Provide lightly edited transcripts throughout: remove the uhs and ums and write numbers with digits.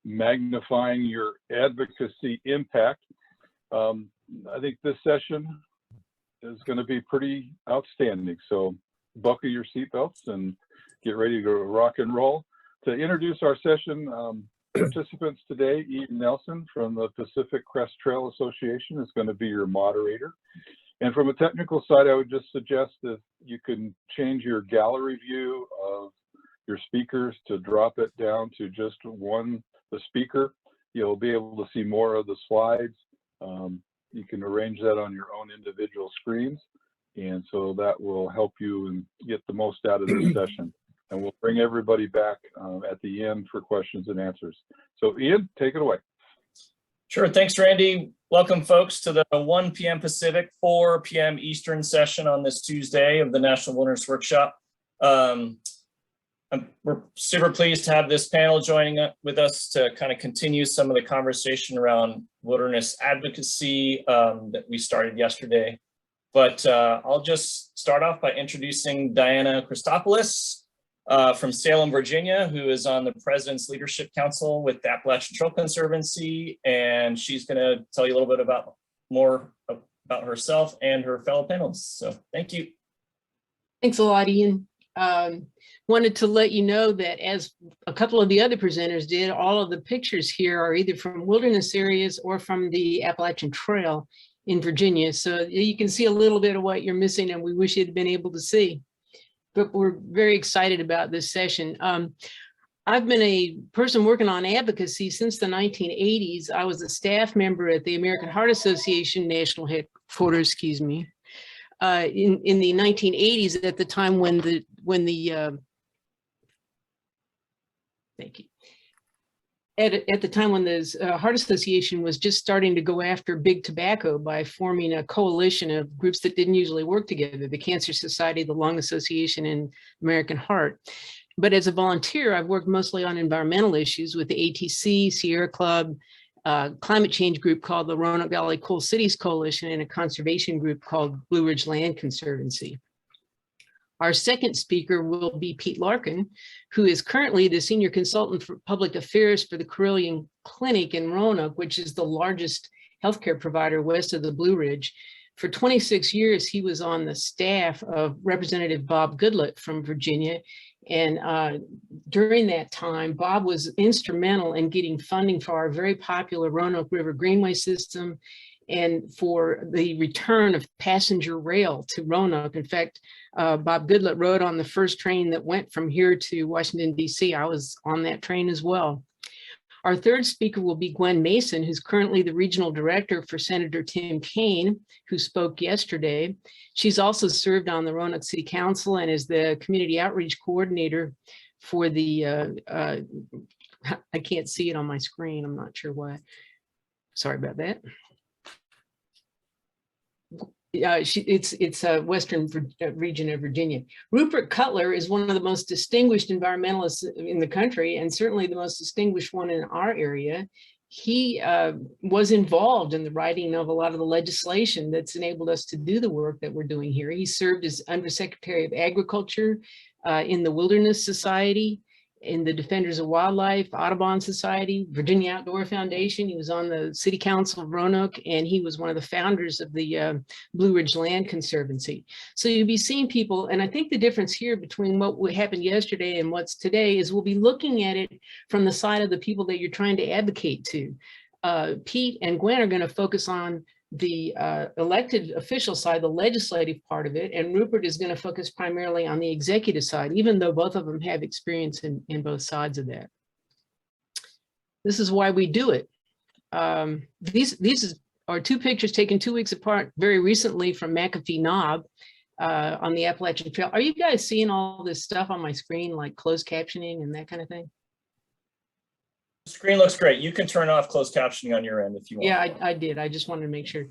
Magnifying Your Advocacy Impact. I think this session is going to be pretty outstanding. So buckle your seatbelts and get ready to rock and roll. To introduce our session participants today, Ian Nelson from the Pacific Crest Trail Association is going to be your moderator. And from a technical side, I would just suggest that you can change your gallery view of your speakers to drop it down to just the speaker. You'll be able to see more of the slides. You can arrange that on your own individual screens. And so that will help you and get the most out of this session. And we'll bring everybody back at the end for questions and answers. So Ian, take it away. Sure, thanks Randy. Welcome folks to the 1 p.m. Pacific, 4 p.m. Eastern session on this Tuesday of the National Wilderness Workshop. We're super pleased to have this panel joining with us to kind of continue some of the conversation around wilderness advocacy that we started yesterday. But I'll just start off by introducing Diana Christopulos from Salem, Virginia, who is on the President's Leadership Council with the Appalachian Trail Conservancy, and she's going to tell you a little bit more about herself and her fellow panelists. So thank you. Thanks a lot, Ian. Wanted to let you know that as a couple of the other presenters did, all of the pictures here are either from wilderness areas or from the Appalachian Trail in Virginia. So you can see a little bit of what you're missing and we wish you'd been able to see. But we're very excited about this session. I've been a person working on advocacy since the 1980s. I was a staff member at the American Heart Association National Headquarters, excuse me, in the 1980s at the time when the thank you. At the time when the Heart Association was just starting to go after big tobacco by forming a coalition of groups that didn't usually work together, the Cancer Society, the Lung Association, and American Heart. But as a volunteer, I've worked mostly on environmental issues with the ATC, Sierra Club, climate change group called the Roanoke Valley Coal Cities Coalition, and a conservation group called Blue Ridge Land Conservancy. Our second speaker will be Pete Larkin, who is currently the senior consultant for public affairs for the Carilion Clinic in Roanoke, which is the largest healthcare provider west of the Blue Ridge. For 26 years, he was on the staff of Representative Bob Goodlatte from Virginia. And during that time, Bob was instrumental in getting funding for our very popular Roanoke River Greenway system and for the return of passenger rail to Roanoke. In fact, Bob Goodlatte rode on the first train that went from here to Washington, D.C. I was on that train as well. Our third speaker will be Gwen Mason, who's currently the regional director for Senator Tim Kaine, who spoke yesterday. She's also served on the Roanoke City Council and is the community outreach coordinator for the, I can't see it on my screen, I'm not sure why. Sorry about that. It's a western region of Virginia. Rupert Cutler is one of the most distinguished environmentalists in the country, and certainly the most distinguished one in our area. He was involved in the writing of a lot of the legislation that's enabled us to do the work that we're doing here. He served as Undersecretary of Agriculture in the Wilderness Society, in the Defenders of Wildlife, Audubon Society, Virginia Outdoor Foundation. He was on the City Council of Roanoke, and he was one of the founders of the Blue Ridge Land Conservancy. So you'll be seeing people, and I think the difference here between what happened yesterday and what's today is we'll be looking at it from the side of the people that you're trying to advocate to. Pete and Gwen are going to focus on the elected official side, the legislative part of it, and Rupert is going to focus primarily on the executive side, even though both of them have experience in both sides of that. This is why we do it. These are two pictures taken 2 weeks apart very recently from McAfee Knob on the Appalachian Trail. Are you guys seeing all this stuff on my screen, like closed captioning and that kind of thing? The screen looks great. You can turn off closed captioning on your end if you want. Yeah, I did. I just wanted to make sure.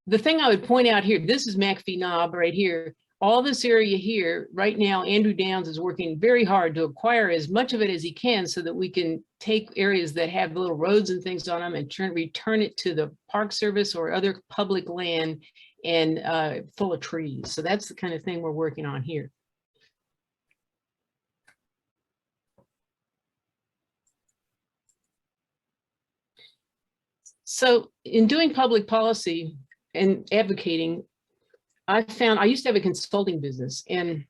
The thing I would point out here, this is McAfee Knob right here. All this area here, right now, Andrew Downs is working very hard to acquire as much of it as he can so that we can take areas that have little roads and things on them and return it to the Park Service or other public land and full of trees. So that's the kind of thing we're working on here. So in doing public policy and advocating, I found I used to have a consulting business and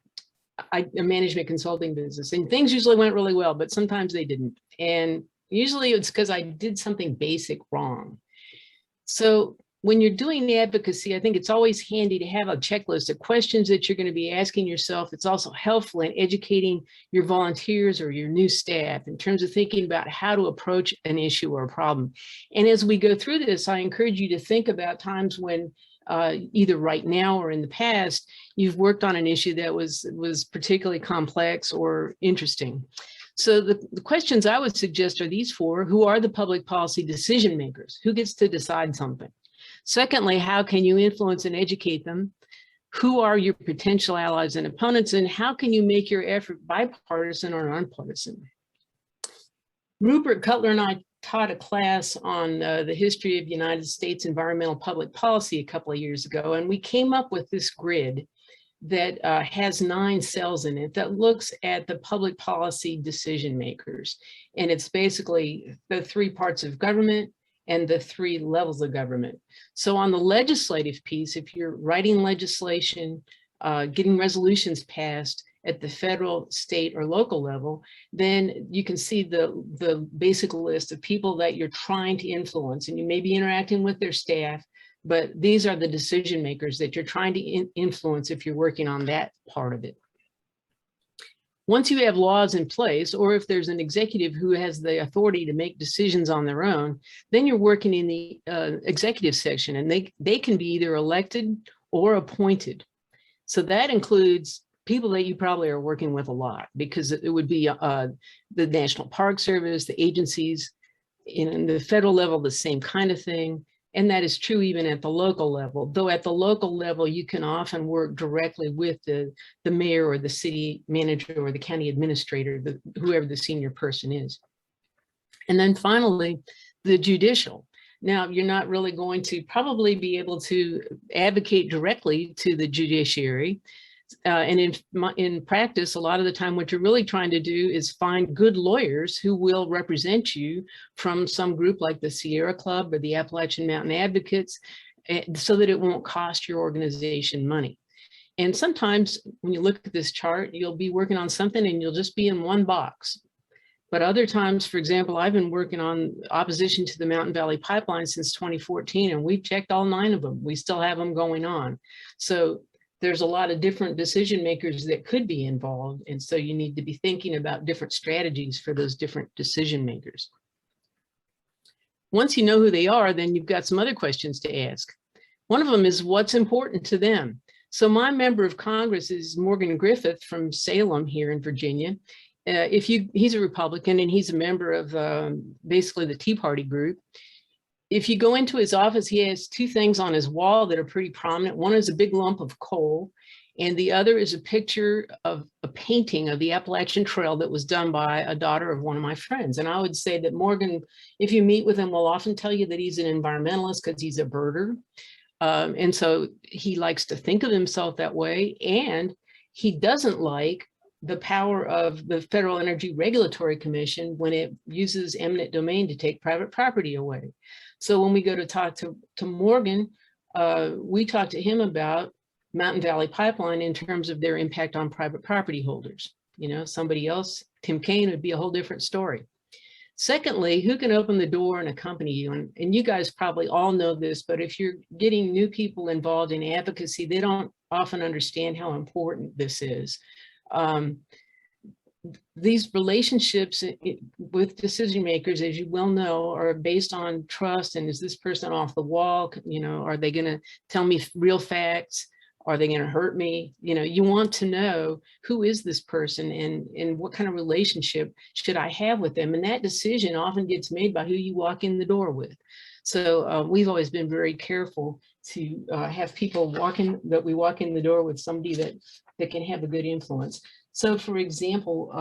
a management consulting business, and things usually went really well, but sometimes they didn't. And usually it's because I did something basic wrong. So when you're doing the advocacy, I think it's always handy to have a checklist of questions that you're going to be asking yourself. It's also helpful in educating your volunteers or your new staff in terms of thinking about how to approach an issue or a problem. And as we go through this, I encourage you to think about times when either right now or in the past, you've worked on an issue that was particularly complex or interesting. So the questions I would suggest are these four. Who are the public policy decision makers? Who gets to decide something? Secondly, how can you influence and educate them? Who are your potential allies and opponents? And how can you make your effort bipartisan or nonpartisan? Rupert, Cutler, and I taught a class on the history of United States environmental public policy a couple of years ago, and we came up with this grid that has 9 cells in it that looks at the public policy decision makers. And it's basically the 3 parts of government and the 3 levels of government. So on the legislative piece, if you're writing legislation, getting resolutions passed at the federal, state, or local level, then you can see the basic list of people that you're trying to influence, and you may be interacting with their staff, but these are the decision makers that you're trying to influence if you're working on that part of it. Once you have laws in place, or if there's an executive who has the authority to make decisions on their own, then you're working in the executive section, and they can be either elected or appointed. So that includes people that you probably are working with a lot, because it would be the National Park Service, the agencies, in the federal level, the same kind of thing. And that is true even at the local level, though at the local level, you can often work directly with the mayor or the city manager or the county administrator, whoever the senior person is. And then finally, the judicial. Now, you're not really going to probably be able to advocate directly to the judiciary. And in practice, a lot of the time, what you're really trying to do is find good lawyers who will represent you from some group like the Sierra Club or the Appalachian Mountain Advocates, so that it won't cost your organization money. And sometimes when you look at this chart, you'll be working on something and you'll just be in one box. But other times, for example, I've been working on opposition to the Mountain Valley Pipeline since 2014, and we've checked all 9 of them. We still have them going on. So there's a lot of different decision makers that could be involved. And so you need to be thinking about different strategies for those different decision makers. Once you know who they are, then you've got some other questions to ask. One of them is what's important to them. So my member of Congress is Morgan Griffith from Salem here in Virginia. He's a Republican and he's a member of basically the Tea Party group. If you go into his office, he has 2 things on his wall that are pretty prominent. One is a big lump of coal, and the other is a picture of a painting of the Appalachian Trail that was done by a daughter of one of my friends. And I would say that Morgan, if you meet with him, will often tell you that he's an environmentalist because he's a birder. And so he likes to think of himself that way. And he doesn't like the power of the Federal Energy Regulatory Commission when it uses eminent domain to take private property away. So when we go to talk to Morgan, we talk to him about Mountain Valley Pipeline in terms of their impact on private property holders. You know, somebody else, Tim Kaine, would be a whole different story. Secondly, who can open the door and accompany you? And you guys probably all know this, but if you're getting new people involved in advocacy, they don't often understand how important this is. These relationships with decision makers, as you well know, are based on trust. And is this person off the wall? You know, are they going to tell me real facts? Are they going to hurt me? You know, you want to know who is this person and what kind of relationship should I have with them? And that decision often gets made by who you walk in the door with. So we've always been very careful to have people that we walk in the door with somebody that can have a good influence. So for example,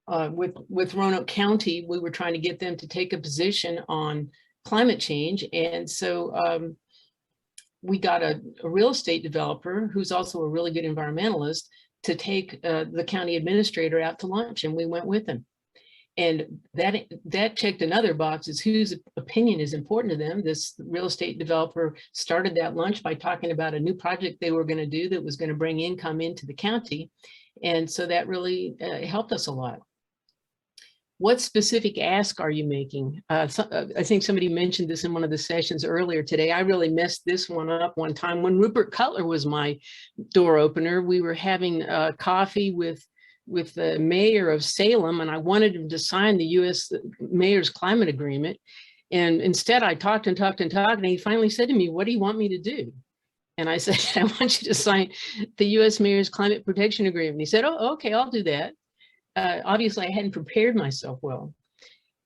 with Roanoke County, we were trying to get them to take a position on climate change. And so we got a real estate developer who's also a really good environmentalist to take the county administrator out to lunch, and we went with him. And that checked another box, is whose opinion is important to them. This real estate developer started that lunch by talking about a new project they were going to do that was going to bring income into the county. And so that really helped us a lot. What specific ask are you making? I think somebody mentioned this in one of the sessions earlier today. I really messed this one up one time when Rupert Cutler was my door opener. We were having coffee with the mayor of Salem, and I wanted him to sign the U.S. mayor's climate agreement. And instead I talked and talked and talked, and he finally said to me, "What do you want me to do?" And I said, "I want you to sign the U.S. mayor's climate protection agreement." And he said, "Oh, okay, I'll do that." Obviously I hadn't prepared myself well.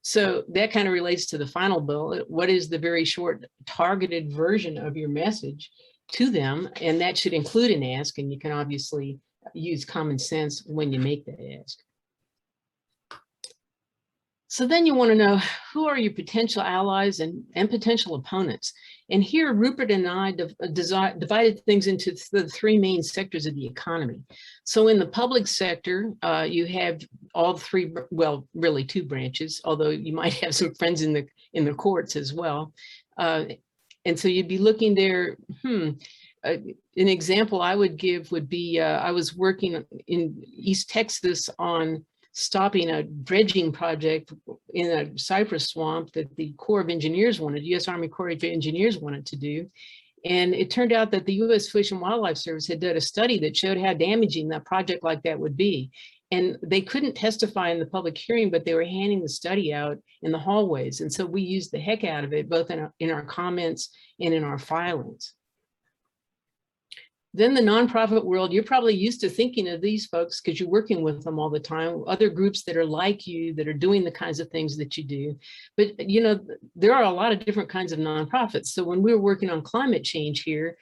So that kind of relates to the final bill. What is the very short targeted version of your message to them? And that should include an ask, and you can obviously use common sense when you make that ask. So then you want to know, who are your potential allies and potential opponents? And here Rupert and I divided things into the three main sectors of the economy. So in the public sector, you have all three, well, really two branches, although you might have some friends in the courts as well. And so you'd be looking there, an example I would give would be, I was working in East Texas on stopping a dredging project in a cypress swamp that the Corps of Engineers wanted, U.S. Army Corps of Engineers wanted to do. And it turned out that the U.S. Fish and Wildlife Service had done a study that showed how damaging that project like that would be. And they couldn't testify in the public hearing, but they were handing the study out in the hallways. And so we used the heck out of it, both in our comments and in our filings. Then the nonprofit world, you're probably used to thinking of these folks because you're working with them all the time, other groups that are like you, that are doing the kinds of things that you do. But you know, there are a lot of different kinds of nonprofits. So when we were working on climate change here,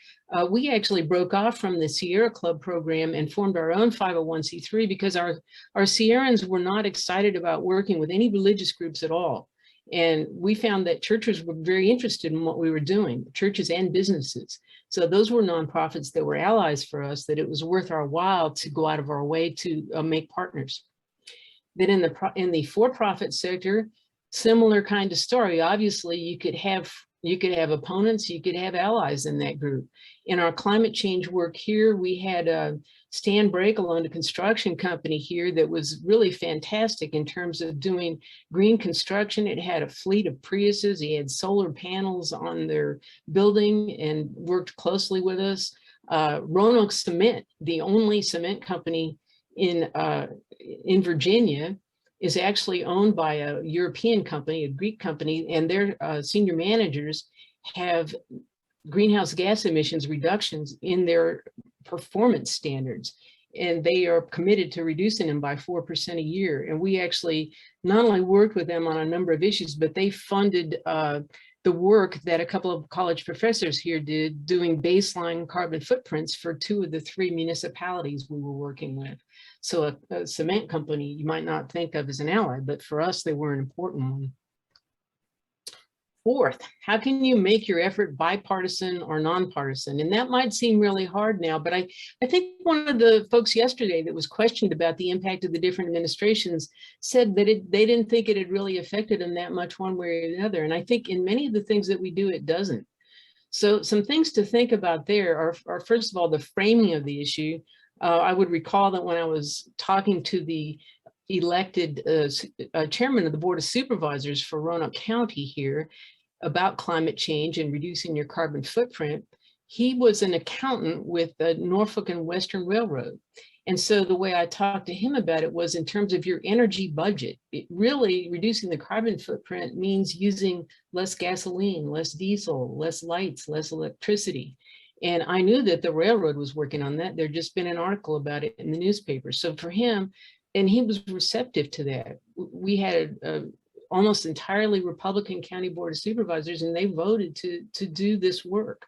we actually broke off from the Sierra Club program and formed our own 501c3 because our Sierrans were not excited about working with any religious groups at all. And we found that churches were very interested in what we were doing, churches and businesses. So those were nonprofits that were allies for us, that it was worth our while to go out of our way to make partners. Then in the for-profit sector, similar kind of story. Obviously, you could have opponents, you could have allies in that group. In our climate change work here, we had Stan Brakel owned a construction company here that was really fantastic in terms of doing green construction. It had a fleet of Priuses. He had solar panels on their building and worked closely with us. Roanoke Cement, the only cement company in Virginia, is actually owned by a European company, a Greek company, and their senior managers have greenhouse gas emissions reductions in their performance standards. And they are committed to reducing them by 4% a year. And we actually not only worked with them on a number of issues, but they funded the work that a couple of college professors here did, doing baseline carbon footprints for 2 of the 3 municipalities we were working with. So a cement company you might not think of as an ally, but for us, they were an important one. Fourth, how can you make your effort bipartisan or nonpartisan? And that might seem really hard now, but I think one of the folks yesterday that was questioned about the impact of the different administrations said that they didn't think it had really affected them that much one way or the other. And I think in many of the things that we do, it doesn't. So some things to think about there are first of all, the framing of the issue. I would recall that when I was talking to the elected chairman of the Board of Supervisors for Roanoke County here about climate change and reducing your carbon footprint, he was an accountant with the Norfolk and Western Railroad. And so the way I talked to him about it was in terms of your energy budget. It really, reducing the carbon footprint means using less gasoline, less diesel, less lights, less electricity. And I knew that the railroad was working on that. There'd just been an article about it in the newspaper. So for him, and he was receptive to that. We had a almost entirely Republican County Board of Supervisors, and they voted to do this work.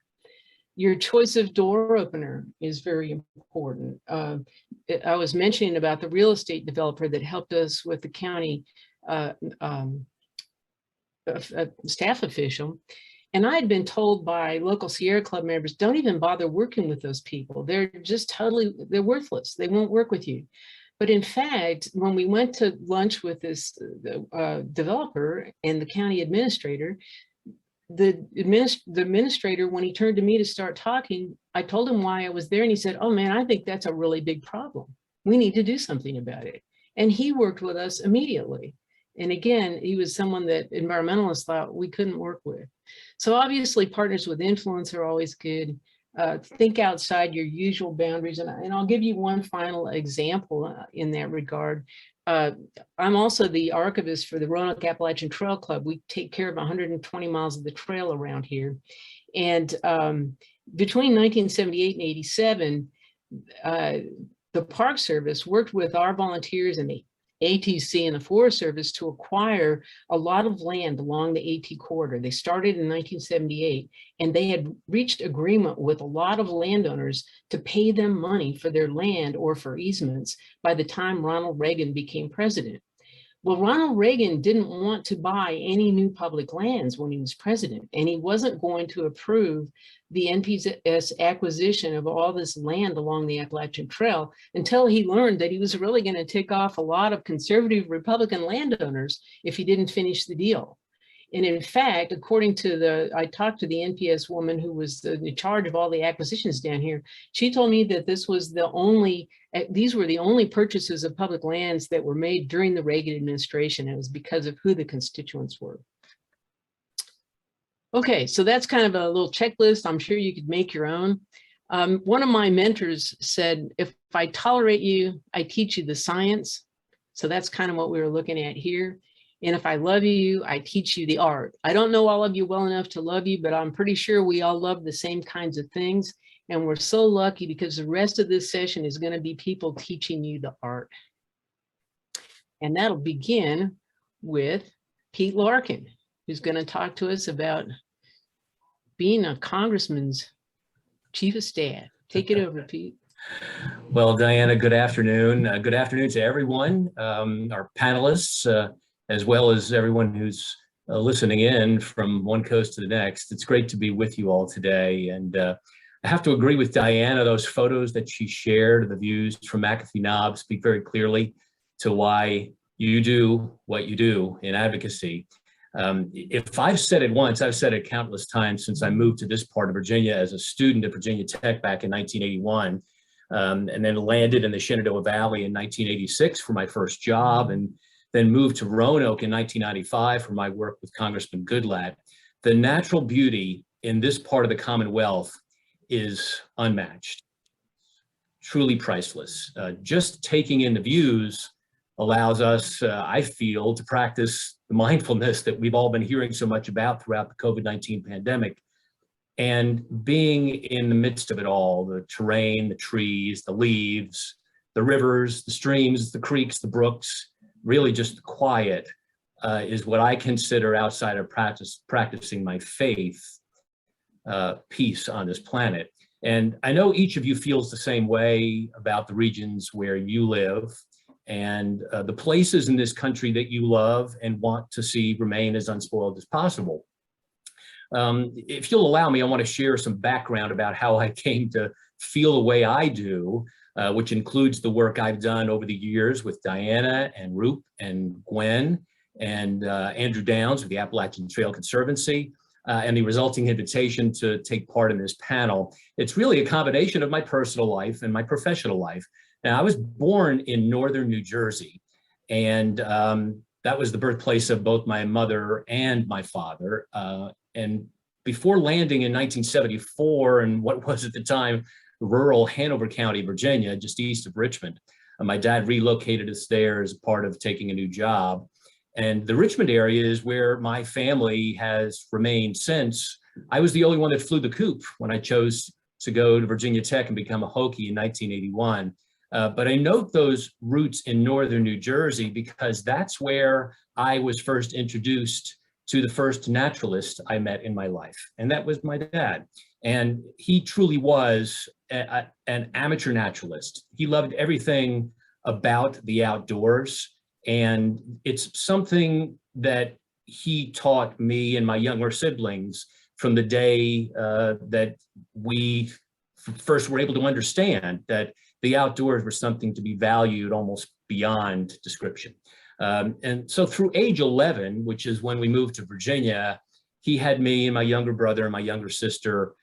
Your choice of door opener is very important. I was mentioning about the real estate developer that helped us with the county staff official. And I had been told by local Sierra Club members, don't even bother working with those people. They're just they're worthless. They won't work with you. But in fact, when we went to lunch with this developer and the county administrator, the administrator, when he turned to me to start talking, I told him why I was there, and he said, "Oh man, I think that's a really big problem. We need to do something about it." And he worked with us immediately. And again, he was someone that environmentalists thought we couldn't work with. So obviously partners with influence are always good. Think outside your usual boundaries. And I'll give you one final example in that regard. I'm also the archivist for the Roanoke Appalachian Trail Club. We take care of 120 miles of the trail around here. And between 1978 and 87, the Park Service worked with our volunteers and the ATC and the Forest Service to acquire a lot of land along the AT corridor. They started in 1978, and they had reached agreement with a lot of landowners to pay them money for their land or for easements by the time Ronald Reagan became president. Well, Ronald Reagan didn't want to buy any new public lands when he was president, and he wasn't going to approve the NPS acquisition of all this land along the Appalachian Trail until he learned that he was really going to tick off a lot of conservative Republican landowners if he didn't finish the deal. And in fact, according to I talked to the NPS woman who was in charge of all the acquisitions down here. She told me that these were the only purchases of public lands that were made during the Reagan administration. It was because of who the constituents were. Okay, so that's kind of a little checklist. I'm sure you could make your own. One of my mentors said, if I tolerate you, I teach you the science. So that's kind of what we were looking at here. And if I love you, I teach you the art. I don't know all of you well enough to love you, but I'm pretty sure we all love the same kinds of things. And we're so lucky because the rest of this session is going to be people teaching you the art. And that'll begin with Pete Larkin, who's going to talk to us about being a congressman's chief of staff. Take it over, Pete. Well, Diana, good afternoon. Good afternoon to everyone, our panelists, as well as everyone who's listening in from one coast to the next. It's great to be with you all today. And I have to agree with Diana, those photos that she shared, the views from McAfee Knob speak very clearly to why you do what you do in advocacy. If I've said it once, I've said it countless times since I moved to this part of Virginia as a student at Virginia Tech back in 1981, and then landed in the Shenandoah Valley in 1986 for my first job, and then moved to Roanoke in 1995 for my work with Congressman Goodlatte. The natural beauty in this part of the Commonwealth is unmatched, truly priceless. Just taking in the views allows us, I feel, to practice the mindfulness that we've all been hearing so much about throughout the COVID-19 pandemic. And being in the midst of it all, the terrain, the trees, the leaves, the rivers, the streams, the creeks, the brooks, really just quiet is what I consider, outside of practicing my faith, peace on this planet. And I know each of you feels the same way about the regions where you live and the places in this country that you love and want to see remain as unspoiled as possible. If you'll allow me, I want to share some background about how I came to feel the way I do, which includes the work I've done over the years with Diana and Rupert and Gwen and Andrew Downs of the Appalachian Trail Conservancy, and the resulting invitation to take part in this panel. It's really a combination of my personal life and my professional life. Now, I was born in northern New Jersey, and that was the birthplace of both my mother and my father. And before landing in 1974 in what was at the time rural Hanover County, Virginia, just east of Richmond, my dad relocated us there as part of taking a new job. And the Richmond area is where my family has remained since. I was the only one that flew the coop when I chose to go to Virginia Tech and become a Hokie in 1981. But I note those roots in northern New Jersey because that's where I was first introduced to the first naturalist I met in my life, and that was my dad. And he truly was an amateur naturalist. He loved everything about the outdoors, and it's something that he taught me and my younger siblings from the day that we first were able to understand that the outdoors were something to be valued almost beyond description. And so through age 11, which is when we moved to Virginia, he had me and my younger brother and my younger sister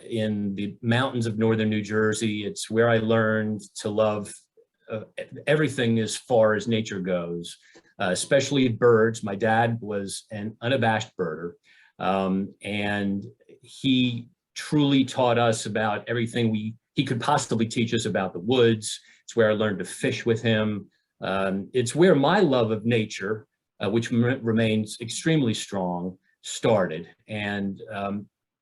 in the mountains of northern New Jersey. It's where I learned to love everything as far as nature goes, especially birds. My dad was an unabashed birder, and he truly taught us about everything he could possibly teach us about the woods. It's where I learned to fish with him. It's where my love of nature, which remains extremely strong, started. And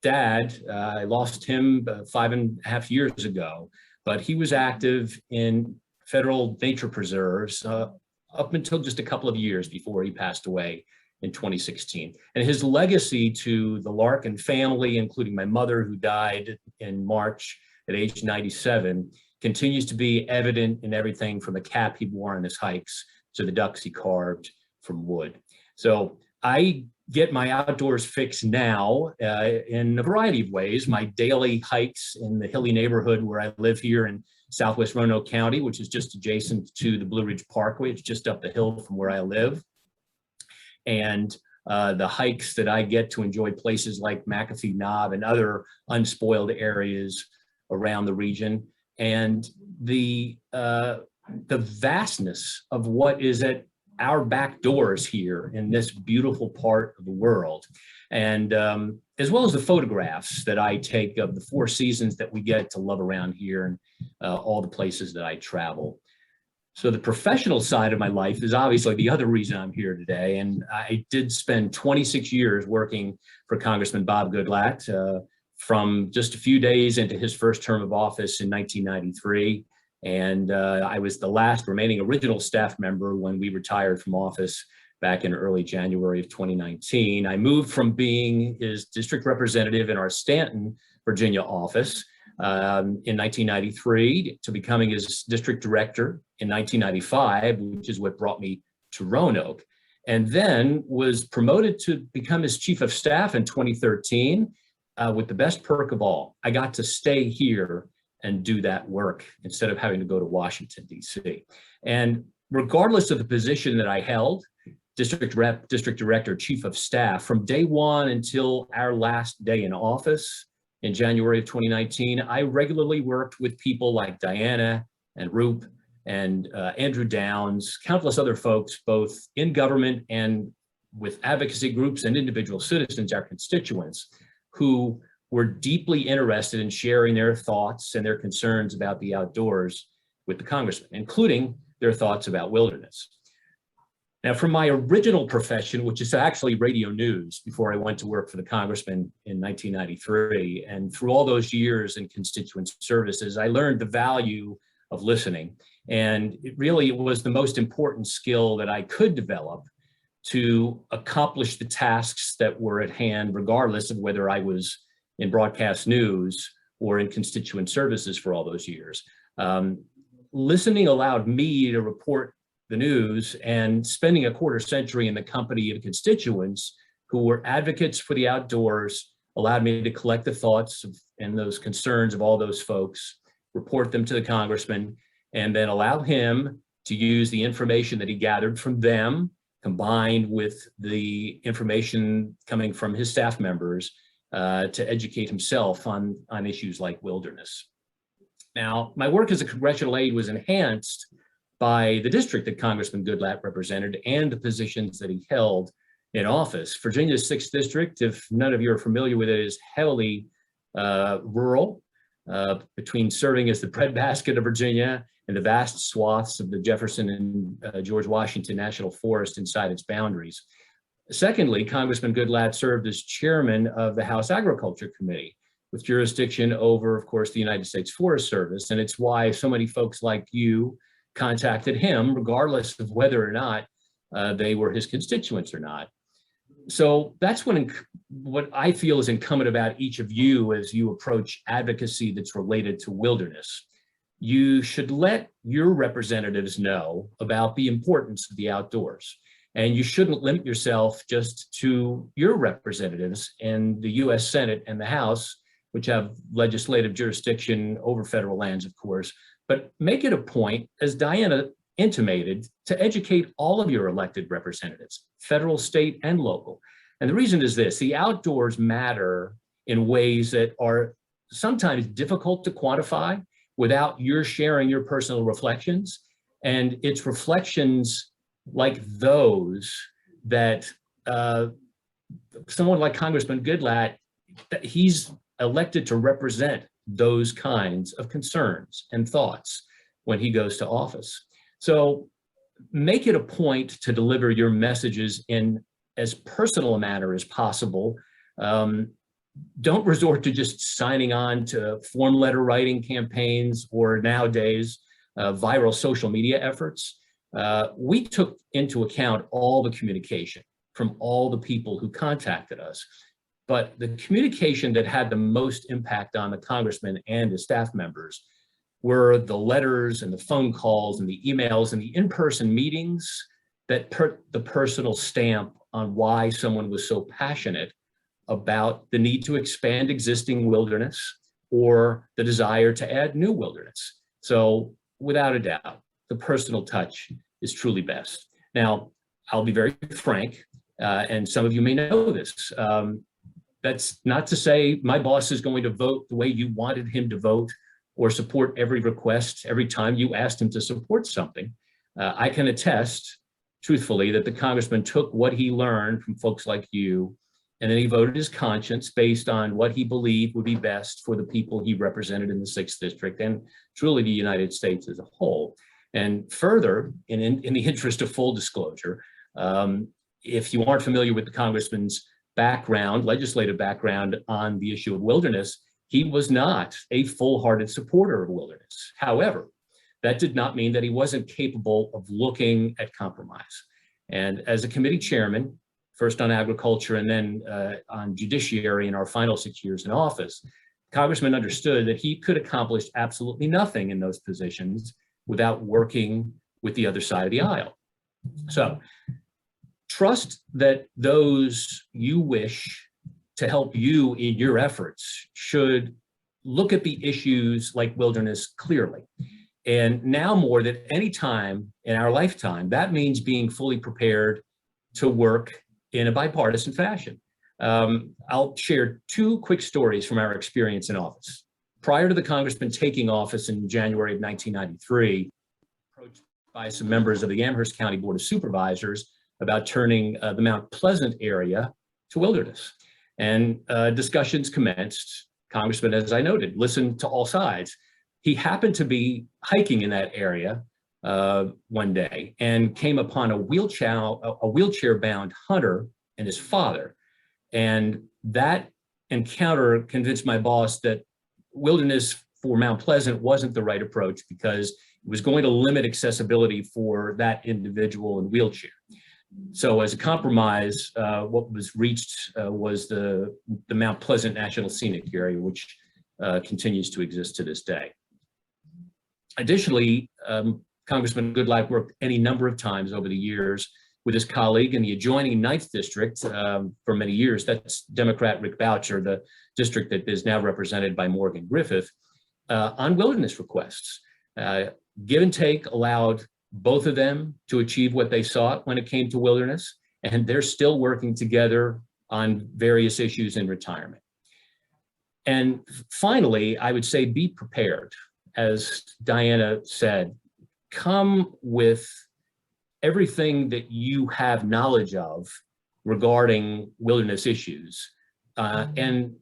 Dad, I lost him 5.5 years ago, but he was active in federal nature preserves up until just a couple of years before he passed away in 2016. And his legacy to the Larkin family, including my mother, who died in March at age 97, continues to be evident in everything from the cap he wore on his hikes to the ducks he carved from wood. So I get my outdoors fix now in a variety of ways. My daily hikes in the hilly neighborhood where I live here in Southwest Roanoke County, which is just adjacent to the Blue Ridge Parkway. It's just up the hill from where I live. And the hikes that I get to enjoy places like McAfee Knob and other unspoiled areas around the region. And the vastness of what is at our back doors here in this beautiful part of the world. And as well as the photographs that I take of the 4 seasons that we get to love around here and all the places that I travel. So the professional side of my life is obviously the other reason I'm here today. And I did spend 26 years working for Congressman Bob Goodlatte from just a few days into his first term of office in 1993. And I was the last remaining original staff member when we retired from office back in early January of 2019. I moved from being his district representative in our Stanton, Virginia office in 1993 to becoming his district director in 1995, which is what brought me to Roanoke, and then was promoted to become his chief of staff in 2013 with the best perk of all. I got to stay here and do that work instead of having to go to Washington, D.C. And regardless of the position that I held, district rep, district director, chief of staff, from day one until our last day in office in January of 2019, I regularly worked with people like Diana and Rupert and Andrew Downs, countless other folks, both in government and with advocacy groups and individual citizens, our constituents, who were deeply interested in sharing their thoughts and their concerns about the outdoors with the congressman, including their thoughts about wilderness. Now, from my original profession, which is actually radio news before I went to work for the congressman in 1993, and through all those years in constituent services, I learned the value of listening. And it really was the most important skill that I could develop to accomplish the tasks that were at hand, regardless of whether I was in broadcast news or in constituent services for all those years. Listening allowed me to report the news, and spending a quarter century in the company of constituents who were advocates for the outdoors allowed me to collect the thoughts and those concerns of all those folks, report them to the congressman, and then allow him to use the information that he gathered from them, combined with the information coming from his staff members, to educate himself on issues like wilderness. Now, my work as a congressional aide was enhanced by the district that Congressman Goodlatte represented and the positions that he held in office. Virginia's 6th district, if none of you are familiar with it, is heavily rural, between serving as the breadbasket of Virginia and the vast swaths of the Jefferson and George Washington National Forest inside its boundaries. Secondly, Congressman Goodlatte served as chairman of the House Agriculture Committee, with jurisdiction over, of course, the United States Forest Service. And it's why so many folks like you contacted him, regardless of whether or not they were his constituents or not. So that's what I feel is incumbent about each of you as you approach advocacy that's related to wilderness. You should let your representatives know about the importance of the outdoors. And you shouldn't limit yourself just to your representatives in the US Senate and the House, which have legislative jurisdiction over federal lands, of course, but make it a point, as Diana intimated, to educate all of your elected representatives, federal, state, and local. And the reason is this: the outdoors matter in ways that are sometimes difficult to quantify without your sharing your personal reflections. And it's reflections like those that someone like Congressman Goodlatte, he's elected to represent those kinds of concerns and thoughts when he goes to office. So make it a point to deliver your messages in as personal a manner as possible. Don't resort to just signing on to form letter writing campaigns or nowadays viral social media efforts. We took into account all the communication from all the people who contacted us. But the communication that had the most impact on the congressman and his staff members were the letters and the phone calls and the emails and the in-person meetings that put the personal stamp on why someone was so passionate about the need to expand existing wilderness or the desire to add new wilderness. So without a doubt, the personal touch is truly best. Now, I'll be very frank, and some of you may know this. That's not to say my boss is going to vote the way you wanted him to vote or support every request every time you asked him to support something. I can attest, truthfully, that the congressman took what he learned from folks like you, and then he voted his conscience based on what he believed would be best for the people he represented in the 6th District and truly the United States as a whole. And further, in the interest of full disclosure, if you aren't familiar with the congressman's background, legislative background on the issue of wilderness, he was not a full-hearted supporter of wilderness. However, that did not mean that he wasn't capable of looking at compromise. And as a committee chairman, first on agriculture and then on judiciary in our final 6 years in office, Congressman understood that he could accomplish absolutely nothing in those positions without working with the other side of the aisle. So trust that those you wish to help you in your efforts should look at the issues like wilderness clearly. And now more than any time in our lifetime, that means being fully prepared to work in a bipartisan fashion. I'll share 2 quick stories from our experience in office. Prior to the congressman taking office in January of 1993, approached by some members of the Amherst County Board of Supervisors about turning the Mount Pleasant area to wilderness. And discussions commenced. Congressman, as I noted, listened to all sides. He happened to be hiking in that area one day and came upon a wheelchair-bound hunter and his father. And that encounter convinced my boss that wilderness for Mount Pleasant wasn't the right approach because it was going to limit accessibility for that individual in wheelchair. So as a compromise, what was reached was the Mount Pleasant National Scenic Area, which continues to exist to this day. Additionally, Congressman Goodlatte worked any number of times over the years with his colleague in the adjoining 9th District for many years. That's Democrat Rick Boucher, the district that is now represented by Morgan Griffith, on wilderness requests. Give and take allowed both of them to achieve what they sought when it came to wilderness, and they're still working together on various issues in retirement. And finally, I would say be prepared. As Diana said, come with everything that you have knowledge of regarding wilderness issues and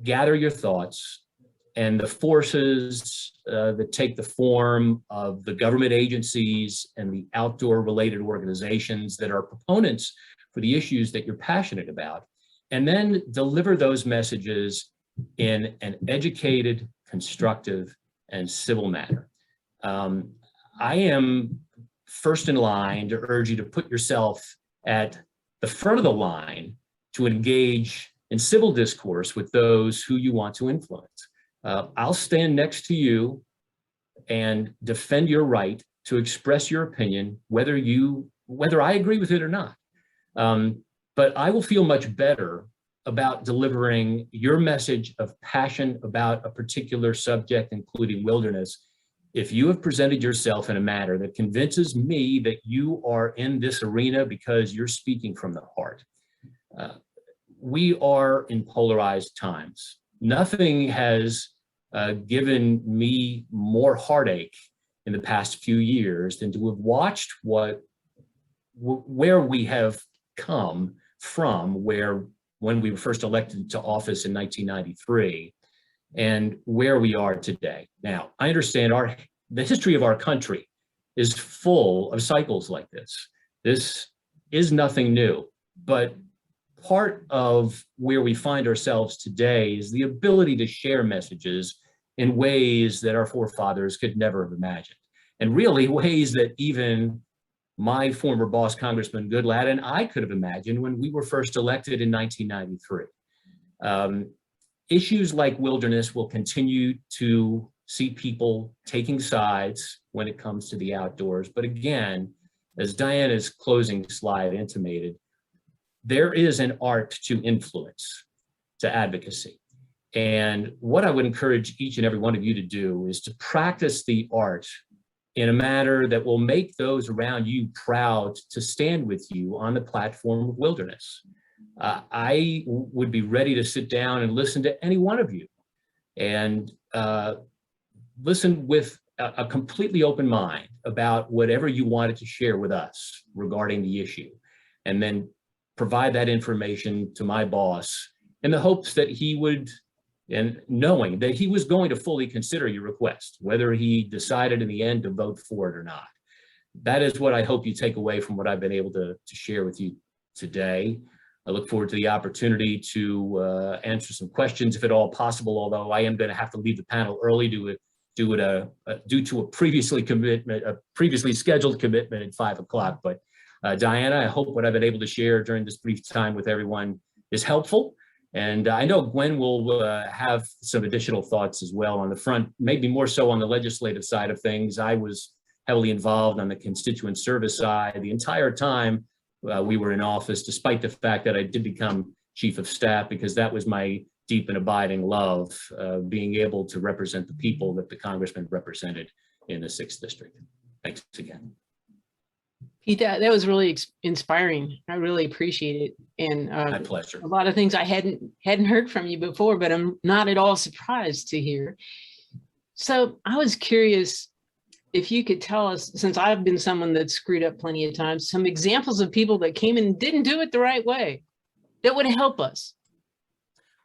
gather your thoughts and the forces that take the form of the government agencies and the outdoor related organizations that are proponents for the issues that you're passionate about, and then deliver those messages in an educated, constructive, and civil manner. I am first in line to urge you to put yourself at the front of the line to engage in civil discourse with those who you want to influence. I'll stand next to you and defend your right to express your opinion, whether I agree with it or not. But I will feel much better about delivering your message of passion about a particular subject, including wilderness, if you have presented yourself in a manner that convinces me that you are in this arena because you're speaking from the heart, we are in polarized times. Nothing has given me more heartache in the past few years than to have watched where we have come from, when we were first elected to office in 1993, and where we are today. Now, I understand the history of our country is full of cycles like this. This is nothing new, but part of where we find ourselves today is the ability to share messages in ways that our forefathers could never have imagined, and really ways that even my former boss, Congressman Goodlatte, and I could have imagined when we were first elected in 1993. Issues like wilderness will continue to see people taking sides when it comes to the outdoors. But again, as Diana's closing slide intimated, there is an art to influence, to advocacy. And what I would encourage each and every one of you to do is to practice the art in a manner that will make those around you proud to stand with you on the platform of wilderness. I would be ready to sit down and listen to any one of you, and listen with a completely open mind about whatever you wanted to share with us regarding the issue, and then provide that information to my boss in the hopes that he would, and knowing that he was going to fully consider your request, whether he decided in the end to vote for it or not. That is what I hope you take away from what I've been able to share with you today. I look forward to the opportunity to answer some questions if at all possible, although I am going to have to leave the panel early due to a previously scheduled commitment at 5 o'clock. But Diana, I hope what I've been able to share during this brief time with everyone is helpful. And I know Gwen will have some additional thoughts as well on the front, maybe more so on the legislative side of things. I was heavily involved on the constituent service side the entire time we were in office, despite the fact that I did become chief of staff, because that was my deep and abiding love, being able to represent the people that the congressman represented in the 6th district. Thanks again. Pete, that was really inspiring. I really appreciate it. And My pleasure. A lot of things I hadn't heard from you before, but I'm not at all surprised to hear. So I was curious if you could tell us, since I've been someone that's screwed up plenty of times, some examples of people that came and didn't do it the right way that would help us.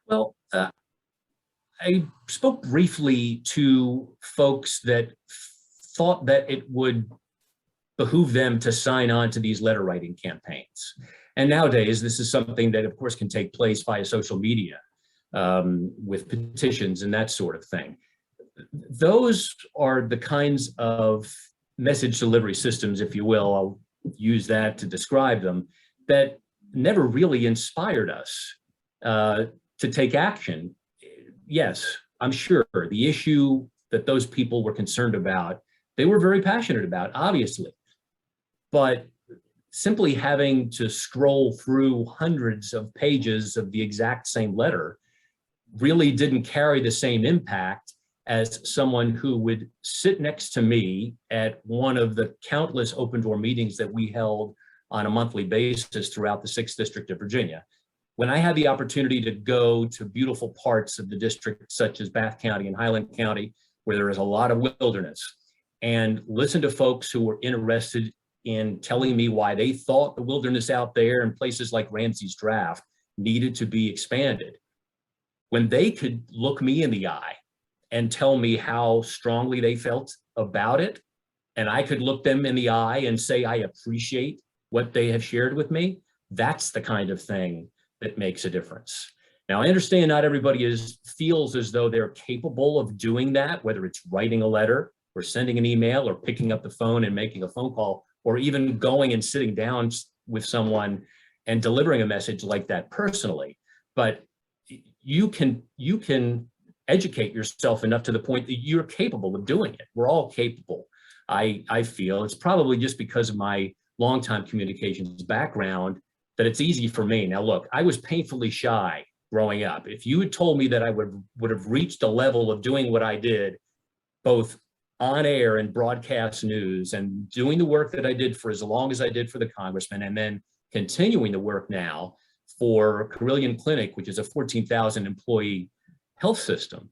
Well, I spoke briefly to folks that thought that it would behoove them to sign on to these letter writing campaigns. And nowadays, this is something that, of course, can take place via social media with petitions and that sort of thing. Those are the kinds of message delivery systems, if you will, I'll use that to describe them, that never really inspired us to take action. Yes, I'm sure the issue that those people were concerned about, they were very passionate about, obviously. But simply having to scroll through hundreds of pages of the exact same letter really didn't carry the same impact as someone who would sit next to me at one of the countless open door meetings that we held on a monthly basis throughout the 6th District of Virginia. When I had the opportunity to go to beautiful parts of the district, such as Bath County and Highland County, where there is a lot of wilderness, and listen to folks who were interested in telling me why they thought the wilderness out there in places like Ramsey's Draft needed to be expanded. When they could look me in the eye and tell me how strongly they felt about it, and I could look them in the eye and say, I appreciate what they have shared with me, that's the kind of thing that makes a difference. Now, I understand not everybody feels as though they're capable of doing that, whether it's writing a letter or sending an email or picking up the phone and making a phone call, or even going and sitting down with someone and delivering a message like that personally. But you can educate yourself enough to the point that you're capable of doing it. We're all capable. I feel it's probably just because of my longtime communications background that it's easy for me. Now, look, I was painfully shy growing up. If you had told me that I would have reached a level of doing what I did, both on air and broadcast news and doing the work that I did for as long as I did for the congressman, and then continuing the work now for Carilion Clinic, which is a 14,000 employee health system,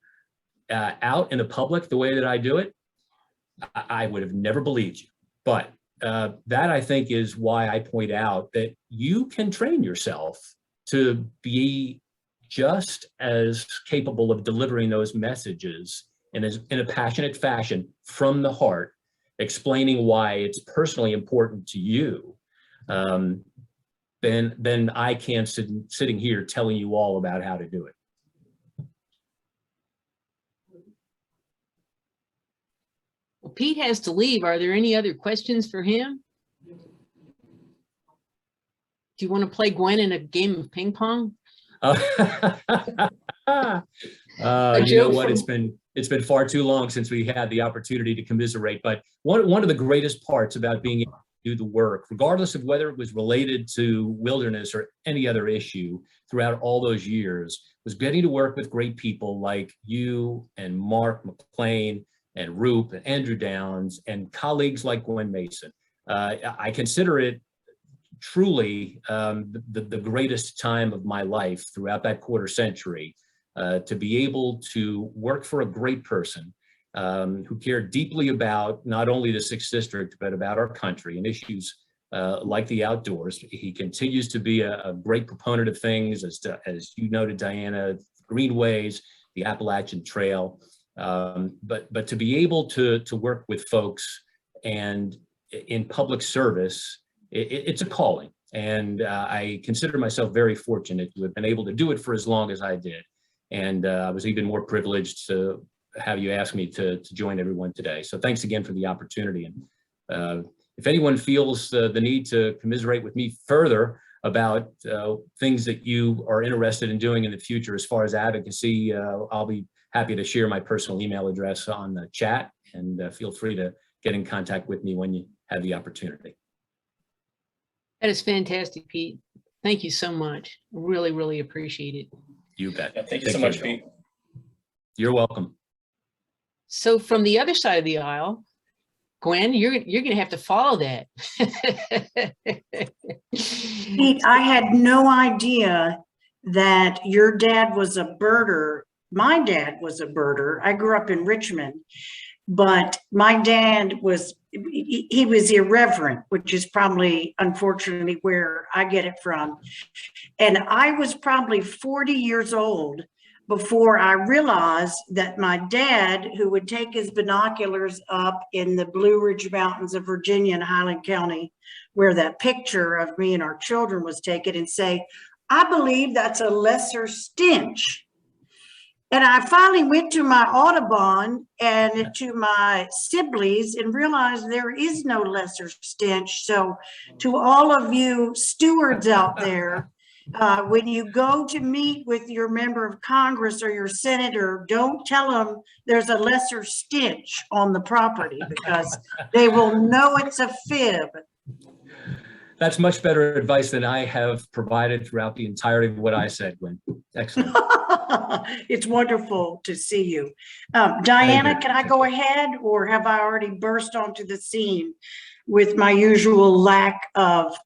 out in the public the way that I do it, I would have never believed you. But that, I think, is why I point out that you can train yourself to be just as capable of delivering those messages in a passionate fashion from the heart, explaining why it's personally important to you, than I can sitting here telling you all about how to do it. Well, Pete has to leave. Are there any other questions for him? Do you want to play Gwen in a game of ping pong? You know what? It's been far too long since we had the opportunity to commiserate. But one of the greatest parts about being able to do the work, regardless of whether it was related to wilderness or any other issue throughout all those years, was getting to work with great people like you and Mark McLean and Rupert and Andrew Downs and colleagues like Gwen Mason. I consider it truly the greatest time of my life throughout that quarter century, to be able to work for a great person who cared deeply about not only the 6th District, but about our country and issues like the outdoors. He continues to be a great proponent of things, as you noted, Diana, greenways, the Appalachian Trail. But to be able to work with folks and in public service, it's a calling. And I consider myself very fortunate to have been able to do it for as long as I did. And I was even more privileged to have you ask me to join everyone today. So thanks again for the opportunity. And if anyone feels the need to commiserate with me further about things that you are interested in doing in the future as far as advocacy, I'll be happy to share my personal email address on the chat, and feel free to get in contact with me when you have the opportunity. That is fantastic, Pete. Thank you so much. Really, really appreciate it. You bet. Yeah, thank you so much, Pete. You're welcome. So from the other side of the aisle, Gwen, you're going to have to follow that. Pete, I had no idea that your dad was a birder. My dad was a birder. I grew up in Richmond, but my dad was, he was irreverent, which is probably, unfortunately, where I get it from. And I was probably 40 years old before I realized that my dad, who would take his binoculars up in the Blue Ridge Mountains of Virginia and Highland County, where that picture of me and our children was taken, and say, I believe that's a lesser stench. And I finally went to my Audubon and to my Sibley's and realized there is no lesser stench. So to all of you stewards out there, when you go to meet with your member of Congress or your senator, don't tell them there's a lesser stench on the property, because they will know it's a fib. That's much better advice than I have provided throughout the entirety of what I said, Gwen. Excellent. It's wonderful to see you. Diana, can I go ahead, or have I already burst onto the scene with my usual lack of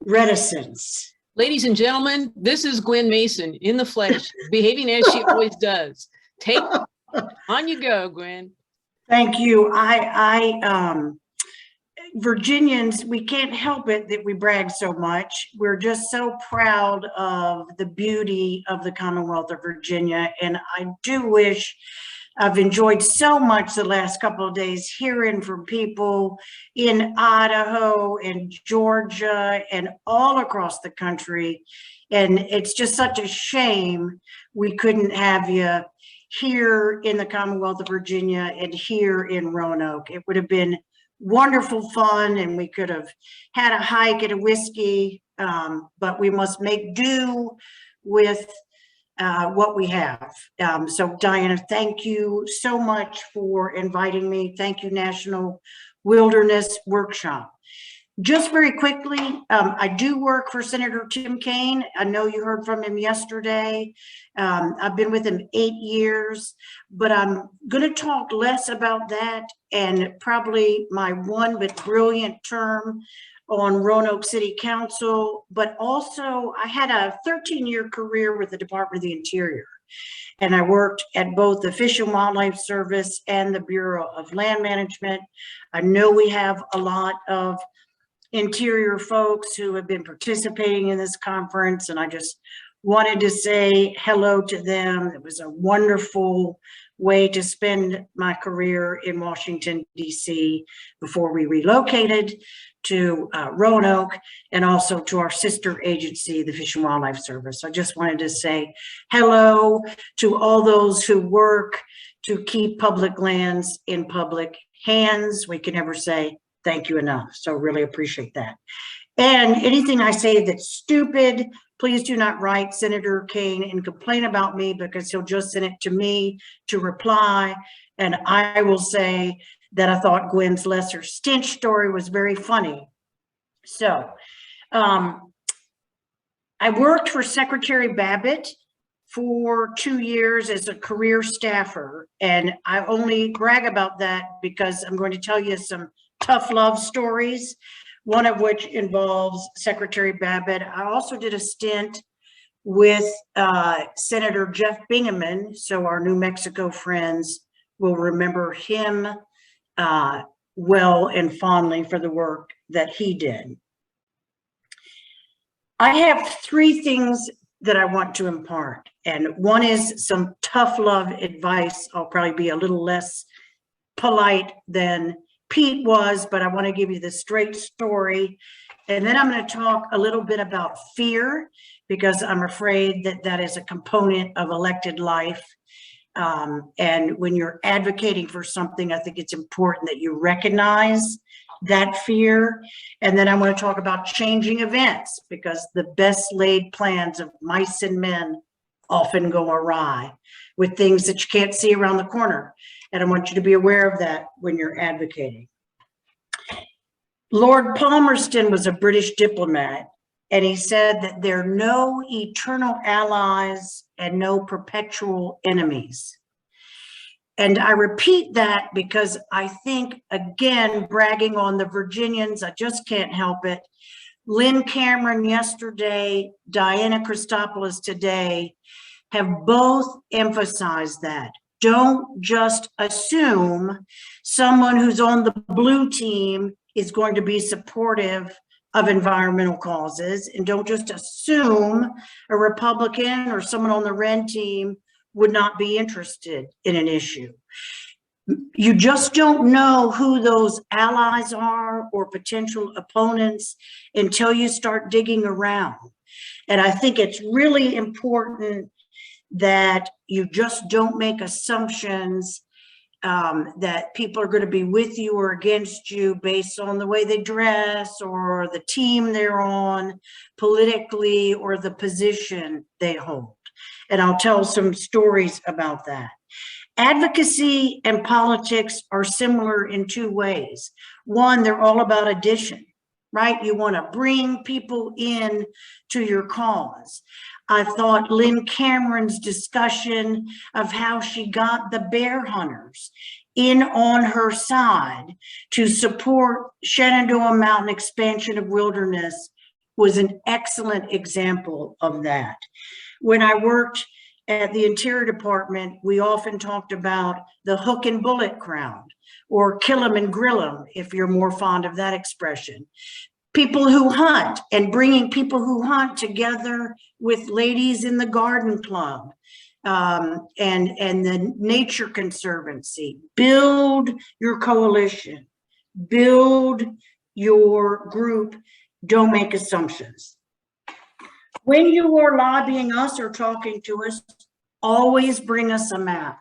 reticence? Ladies and gentlemen, this is Gwen Mason in the flesh, behaving as she always does. Take on you go, Gwen. Thank you. Virginians, we can't help it that we brag so much. We're just so proud of the beauty of the Commonwealth of Virginia. And I do wish, I've enjoyed so much the last couple of days hearing from people in Idaho and Georgia and all across the country. And it's just such a shame we couldn't have you here in the Commonwealth of Virginia and here in Roanoke. It would have been wonderful fun, and we could have had a hike and a whiskey, but we must make do with what we have. So Diana, thank you so much for inviting me. Thank you, National Wilderness Workshop. Just very quickly, I do work for Senator Tim Kaine. I know you heard from him yesterday. I've been with him 8 years, but I'm going to talk less about that and probably my one but brilliant term on Roanoke City Council. But also, I had a 13-year career with the Department of the Interior, and I worked at both the Fish and Wildlife Service and the Bureau of Land Management. I know we have a lot of Interior folks who have been participating in this conference, and I just wanted to say hello to them. It was a wonderful way to spend my career in Washington, D.C. before we relocated to Roanoke, and also to our sister agency, the Fish and Wildlife Service. I just wanted to say hello to all those who work to keep public lands in public hands. We can never say thank you enough. So really appreciate that. And anything I say that's stupid, please do not write Senator Kaine and complain about me, because he'll just send it to me to reply. And I will say that I thought Gwen's lesser stench story was very funny. So I worked for Secretary Babbitt for 2 years as a career staffer. And I only brag about that because I'm going to tell you some tough love stories, one of which involves Secretary Babbitt. I also did a stint with Senator Jeff Bingaman, so our New Mexico friends will remember him well and fondly for the work that he did. I have 3 things that I want to impart, and one is some tough love advice. I'll probably be a little less polite than Pete was, but I want to give you the straight story. And then I'm going to talk a little bit about fear, because I'm afraid that that is a component of elected life. And when you're advocating for something, I think it's important that you recognize that fear. And then I want to talk about changing events, because the best laid plans of mice and men often go awry with things that you can't see around the corner. And I want you to be aware of that when you're advocating. Lord Palmerston was a British diplomat, and he said that there are no eternal allies and no perpetual enemies. And I repeat that because I think, again, bragging on the Virginians, I just can't help it. Lynn Cameron yesterday, Diana Christopulos today, have both emphasized that. Don't just assume someone who's on the blue team is going to be supportive of environmental causes, and don't just assume a Republican or someone on the red team would not be interested in an issue. You just don't know who those allies are or potential opponents until you start digging around. And I think it's really important that you just don't make assumptions that people are going to be with you or against you based on the way they dress or the team they're on politically or the position they hold. And I'll tell some stories about that. Advocacy and politics are similar in 2 ways. One, they're all about addition, right? You want to bring people in to your cause. I thought Lynn Cameron's discussion of how she got the bear hunters in on her side to support Shenandoah Mountain expansion of wilderness was an excellent example of that. When I worked at the Interior Department, we often talked about the hook and bullet crowd, or kill 'em and grill 'em, if you're more fond of that expression. People who hunt, and bringing people who hunt together with ladies in the garden club and the Nature Conservancy. Build your coalition, build your group, don't make assumptions. When you are lobbying us or talking to us, always bring us a map,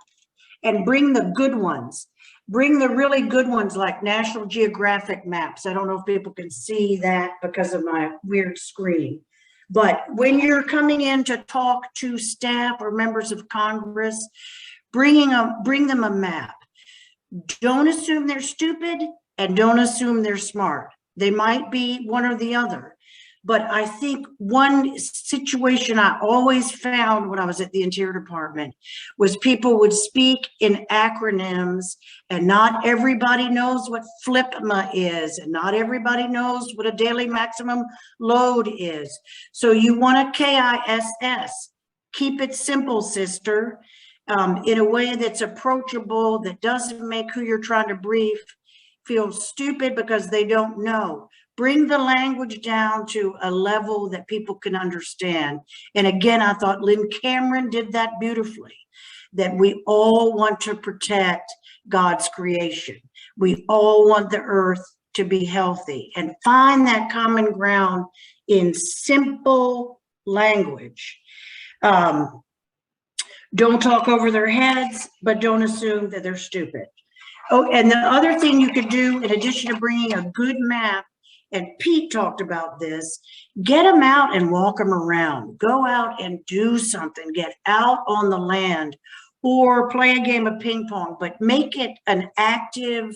and bring the good ones. Bring the really good ones like National Geographic maps. I don't know if people can see that because of my weird screen. But when you're coming in to talk to staff or members of Congress, bring them a map. Don't assume they're stupid and don't assume they're smart. They might be one or the other. But I think one situation I always found when I was at the Interior Department was people would speak in acronyms, and not everybody knows what FLIPMA is, and not everybody knows what a daily maximum load is. So you want a KISS. Keep it simple, sister, in a way that's approachable, that doesn't make who you're trying to brief feel stupid because they don't know. Bring the language down to a level that people can understand. And again, I thought Lynn Cameron did that beautifully, that we all want to protect God's creation. We all want the earth to be healthy, and find that common ground in simple language. Don't talk over their heads, but don't assume that they're stupid. Oh, and the other thing you could do, in addition to bringing a good map, and Pete talked about this, get them out and walk them around. Go out and do something. Get out on the land, or play a game of ping pong, but make it an active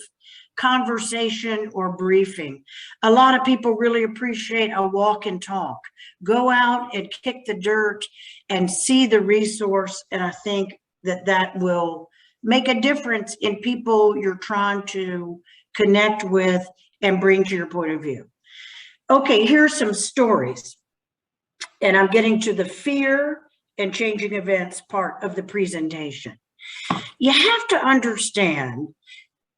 conversation or briefing. A lot of people really appreciate a walk and talk. Go out and kick the dirt and see the resource, and I think that that will make a difference in people you're trying to connect with and bring to your point of view. Okay, here's some stories. And I'm getting to the fear and changing events part of the presentation. You have to understand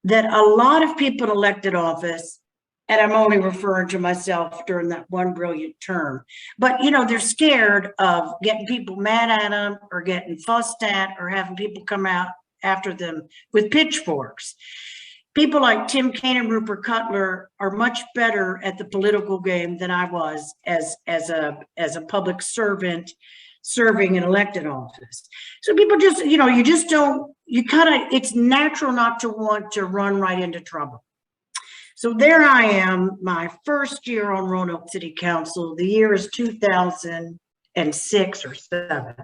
that a lot of people in elected office, and I'm only referring to myself during that one brilliant term, but you know, they're scared of getting people mad at them, or getting fussed at, or having people come out after them with pitchforks. People like Tim Kaine and Rupert Cutler are much better at the political game than I was as a public servant serving in elected office. So people just, you know, it's natural not to want to run right into trouble. So there I am, my first year on Roanoke City Council. The year is 2006 or 7.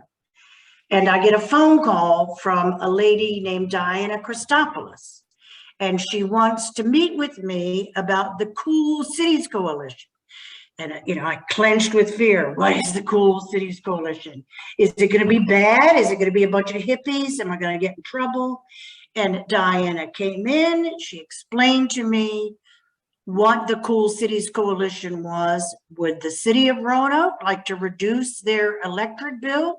And I get a phone call from a lady named Diana Christopulos. And she wants to meet with me about the Cool Cities Coalition. And, you know, I clenched with fear. What is the Cool Cities Coalition? Is it going to be bad? Is it going to be a bunch of hippies? Am I going to get in trouble? And Diana came in. She explained to me what the Cool Cities Coalition was. Would the city of Roanoke like to reduce their electric bill?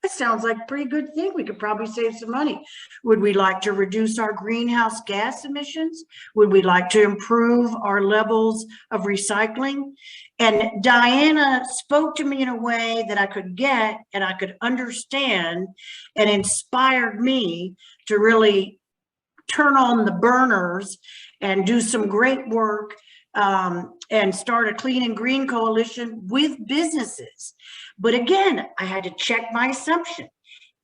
That sounds like a pretty good thing. We could probably save some money. Would we like to reduce our greenhouse gas emissions? Would we like to improve our levels of recycling? And Diana spoke to me in a way that I could get and I could understand, and inspired me to really turn on the burners and do some great work, and start a clean and green coalition with businesses. But again, I had to check my assumption.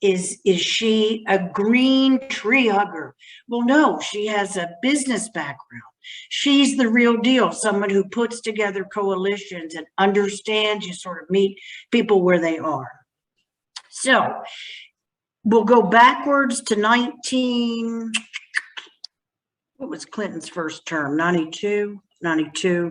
Is she a green tree hugger? Well, no, she has a business background. She's the real deal, someone who puts together coalitions and understands. You sort of meet people where they are. So we'll go backwards to what was Clinton's first term? 92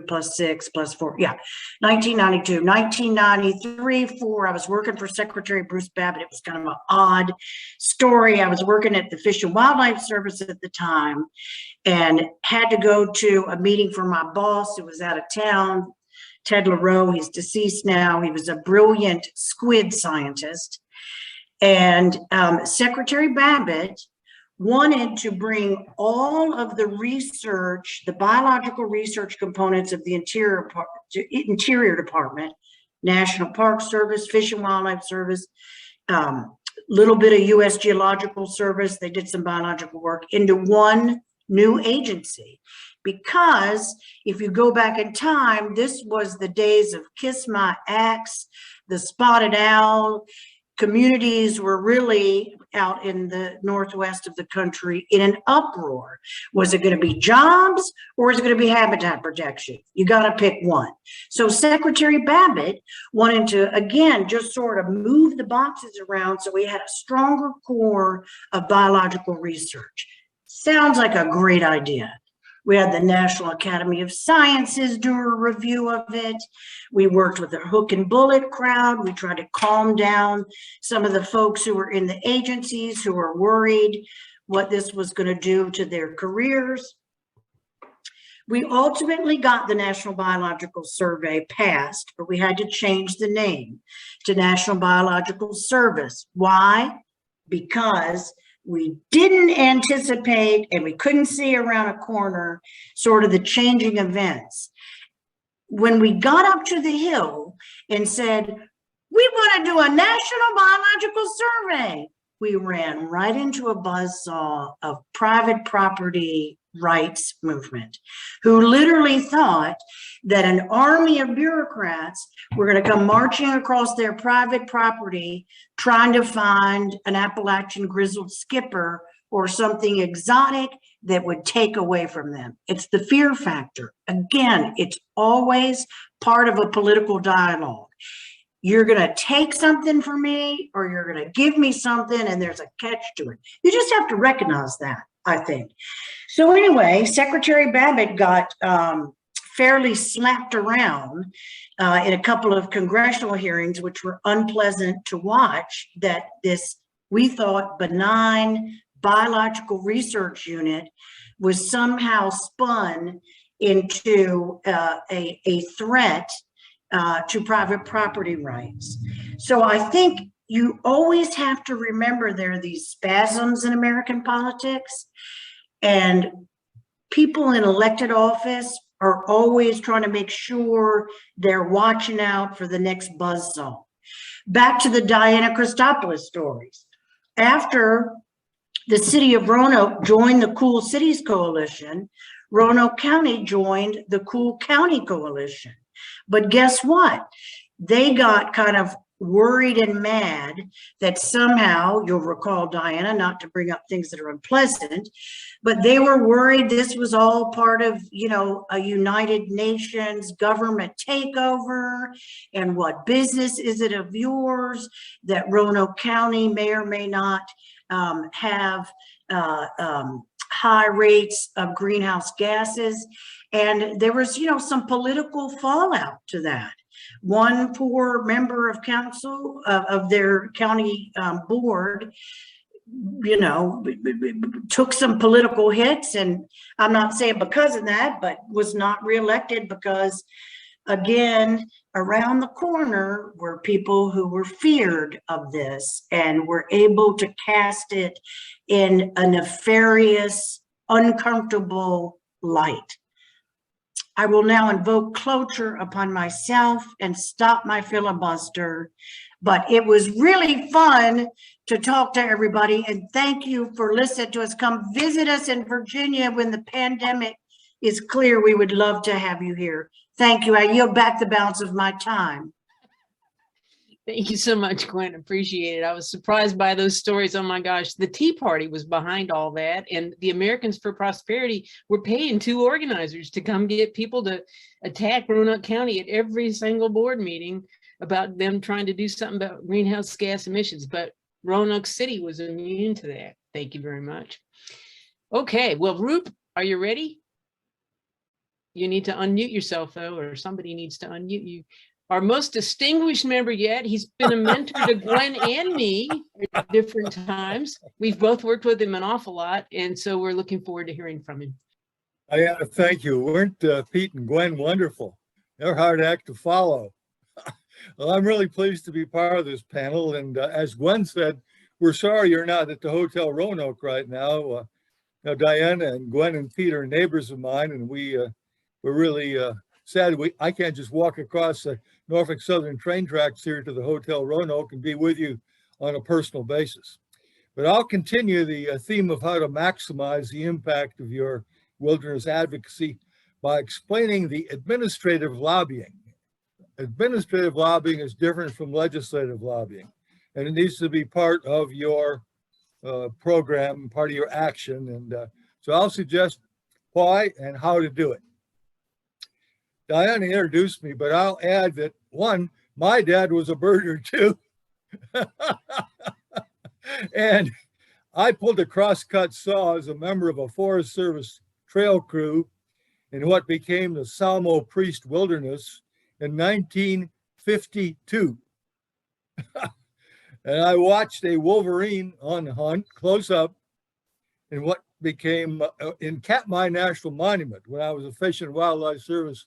plus 6 plus 4. Yeah, 1992. 1993, 4, I was working for Secretary Bruce Babbitt. It was kind of an odd story. I was working at the Fish and Wildlife Service at the time and had to go to a meeting for my boss who was out of town, Ted LaRoe. He's deceased now. He was a brilliant squid scientist. And Secretary Babbitt wanted to bring all of the research, the biological research components of the Interior Department, National Park Service, Fish and Wildlife Service, little bit of U.S. Geological Service, they did some biological work, into one new agency. Because if you go back in time, this was the days of Kiss My Axe, the spotted owl. Communities were really out in the northwest of the country in an uproar. Was it going to be jobs, or is it going to be habitat protection? You got to pick one. So Secretary Babbitt wanted to, again, just sort of move the boxes around so we had a stronger core of biological research. Sounds like a great idea. We had the National Academy of Sciences do a review of it. We worked with the hook and bullet crowd. We tried to calm down some of the folks who were in the agencies who were worried what this was going to do to their careers. We ultimately got the National Biological Survey passed, but we had to change the name to National Biological Service. Why? Because we didn't anticipate and we couldn't see around a corner sort of the changing events. When we got up to the hill and said, we want to do a National Biological Survey, we ran right into a buzzsaw of private property rights movement, who literally thought that an army of bureaucrats were going to come marching across their private property, trying to find an Appalachian grizzled skipper or something exotic that would take away from them. It's the fear factor. Again, it's always part of a political dialogue. You're going to take something from me or you're going to give me something, and there's a catch to it. You just have to recognize that, I think. So anyway, Secretary Babbitt got fairly slapped around in a couple of congressional hearings, which were unpleasant to watch, that this, we thought, benign biological research unit was somehow spun into a threat to private property rights. So I think you always have to remember there are these spasms in American politics, and people in elected office are always trying to make sure they're watching out for the next buzzsaw. Back to the Diana Christopulos stories. After the city of Roanoke joined the Cool Cities Coalition, Roanoke County joined the Cool County Coalition. But guess what? They got kind of worried and mad that somehow, you'll recall, Diana, not to bring up things that are unpleasant, but they were worried this was all part of, you know, a United Nations government takeover, and what business is it of yours that Roanoke County may or may not have high rates of greenhouse gases. And there was, you know, some political fallout to that. One poor member of council of their county board, you know, took some political hits, and I'm not saying because of that, but was not reelected because, again, around the corner were people who were feared of this and were able to cast it in a nefarious, uncomfortable light. I will now invoke cloture upon myself and stop my filibuster, but it was really fun to talk to everybody, and thank you for listening to us. Come visit us in Virginia when the pandemic is clear. We would love to have you here. Thank you. I yield back the balance of my time. Thank you so much, Gwen. Appreciate it. I was surprised by those stories. Oh my gosh, the Tea Party was behind all that, and the Americans for Prosperity were paying 2 organizers to come get people to attack Roanoke County at every single board meeting about them trying to do something about greenhouse gas emissions. But Roanoke City was immune to that. Thank you very much. Okay, well, Rupert, are you ready? You need to unmute yourself, though, or somebody needs to unmute you. Our most distinguished member yet. He's been a mentor to Gwen and me at different times. We've both worked with him an awful lot, and so we're looking forward to hearing from him. Thank you. Weren't Pete and Gwen wonderful? They're hard act to follow. Well, I'm really pleased to be part of this panel, and as Gwen said, we're sorry you're not at the Hotel Roanoke right now. Now, Diana and Gwen and Pete are neighbors of mine, and we're really sad I can't just walk across the Norfolk Southern train tracks here to the Hotel Roanoke and be with you on a personal basis. But I'll continue the theme of how to maximize the impact of your wilderness advocacy by explaining the administrative lobbying. Administrative lobbying is different from legislative lobbying, and it needs to be part of your program, part of your action. And so I'll suggest why and how to do it. Diana introduced me, but I'll add that, one, my dad was a birder too. And I pulled a crosscut saw as a member of a Forest Service trail crew in what became the Salmo Priest Wilderness in 1952. And I watched a wolverine on hunt close up in what became in Katmai National Monument when I was a Fish and Wildlife Service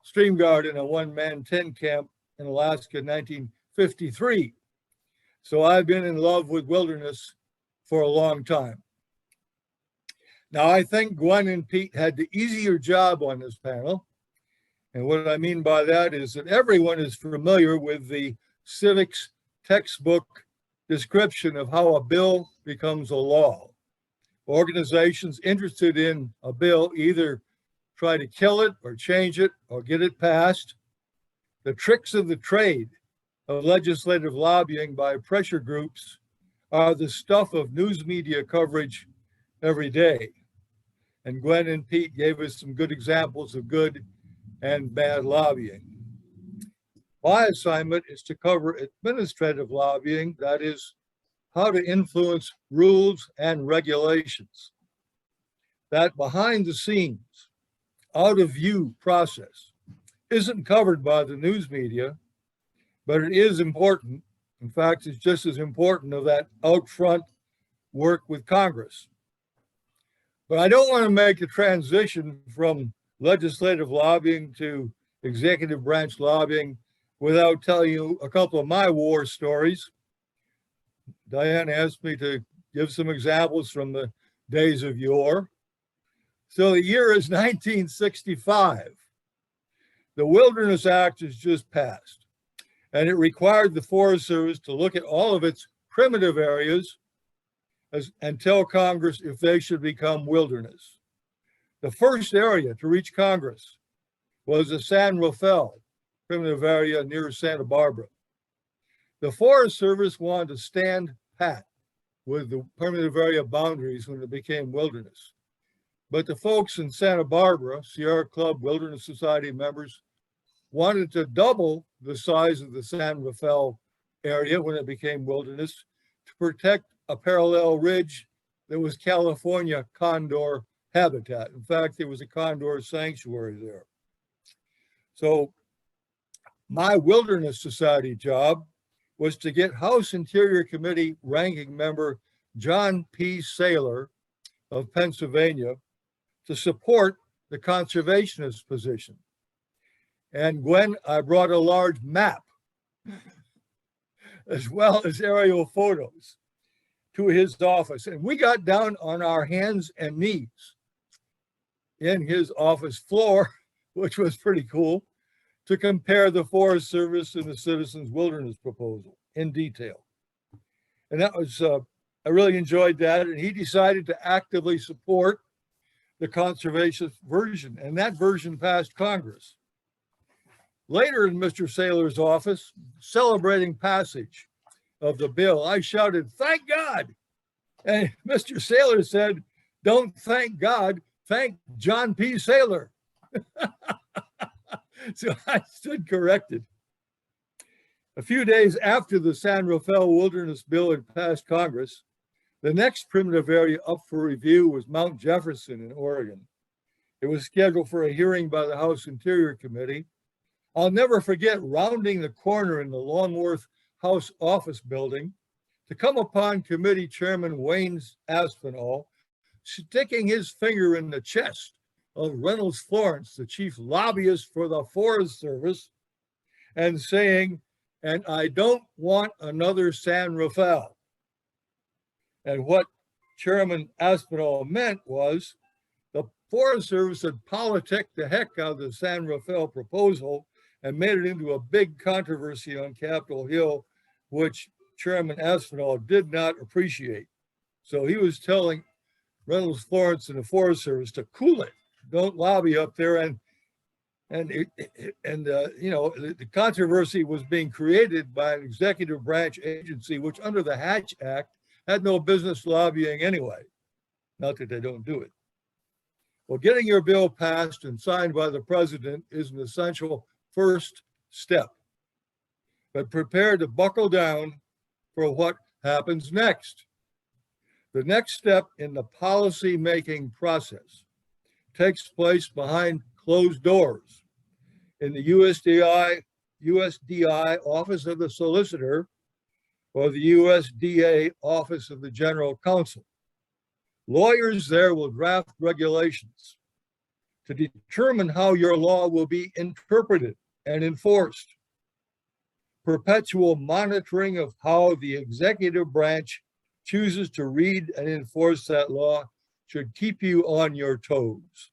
stream guard in a one-man tent camp in Alaska in 1953. So I've been in love with wilderness for a long time. Now, I think Gwen and Pete had the easier job on this panel. And what I mean by that is that everyone is familiar with the civics textbook description of how a bill becomes a law. Organizations interested in a bill either try to kill it or change it or get it passed. The tricks of the trade of legislative lobbying by pressure groups are the stuff of news media coverage every day. And Gwen and Pete gave us some good examples of good and bad lobbying. My assignment is to cover administrative lobbying, that is, how to influence rules and regulations. That behind the scenes, out of view process isn't covered by the news media, but it is important. In fact, it's just as important of that out front work with Congress. But I don't want to make a transition from legislative lobbying to executive branch lobbying without telling you a couple of my war stories. Diane asked me to give some examples from the days of yore. So the year is 1965. The Wilderness Act has just passed, and it required the Forest Service to look at all of its primitive areas and tell Congress if they should become wilderness. The first area to reach Congress was the San Rafael primitive area near Santa Barbara. The Forest Service wanted to stand pat with the primitive area boundaries when it became wilderness. But the folks in Santa Barbara, Sierra Club Wilderness Society members, wanted to double the size of the San Rafael area when it became wilderness to protect a parallel ridge that was California condor habitat. In fact, there was a condor sanctuary there. So my Wilderness Society job was to get House Interior Committee ranking member John P. Saylor of Pennsylvania to support the conservationist position. And Gwen, I brought a large map as well as aerial photos to his office. And we got down on our hands and knees in his office floor, which was pretty cool, to compare the Forest Service and the Citizens Wilderness proposal in detail. And that was, I really enjoyed that. And he decided to actively support the conservationist version, and that version passed Congress. Later in Mr. Saylor's office, celebrating passage of the bill, I shouted, "Thank God!" And Mr. Saylor said, "Don't thank God, thank John P. Saylor." So I stood corrected. A few days after the San Rafael Wilderness Bill had passed Congress, the next primitive area up for review was Mount Jefferson in Oregon. It was scheduled for a hearing by the House Interior Committee. I'll never forget rounding the corner in the Longworth House Office Building to come upon Committee Chairman Wayne Aspinall sticking his finger in the chest of Reynolds Florence, the chief lobbyist for the Forest Service, and saying, "And I don't want another San Rafael." And what Chairman Aspinall meant was the Forest Service had politicked the heck out of the San Rafael proposal and made it into a big controversy on Capitol Hill, which Chairman Aspinall did not appreciate. So he was telling Reynolds Florence and the Forest Service to cool it, don't lobby up there. And you know, the controversy was being created by an executive branch agency, which under the Hatch Act had no business lobbying anyway. Not that they don't do it. Well, getting your bill passed and signed by the president is an essential first step, but prepare to buckle down for what happens next. The next step in the policy-making process takes place behind closed doors in the USDI Office of the Solicitor or the USDA Office of the General Counsel. Lawyers there will draft regulations to determine how your law will be interpreted and enforced. Perpetual monitoring of how the executive branch chooses to read and enforce that law should keep you on your toes.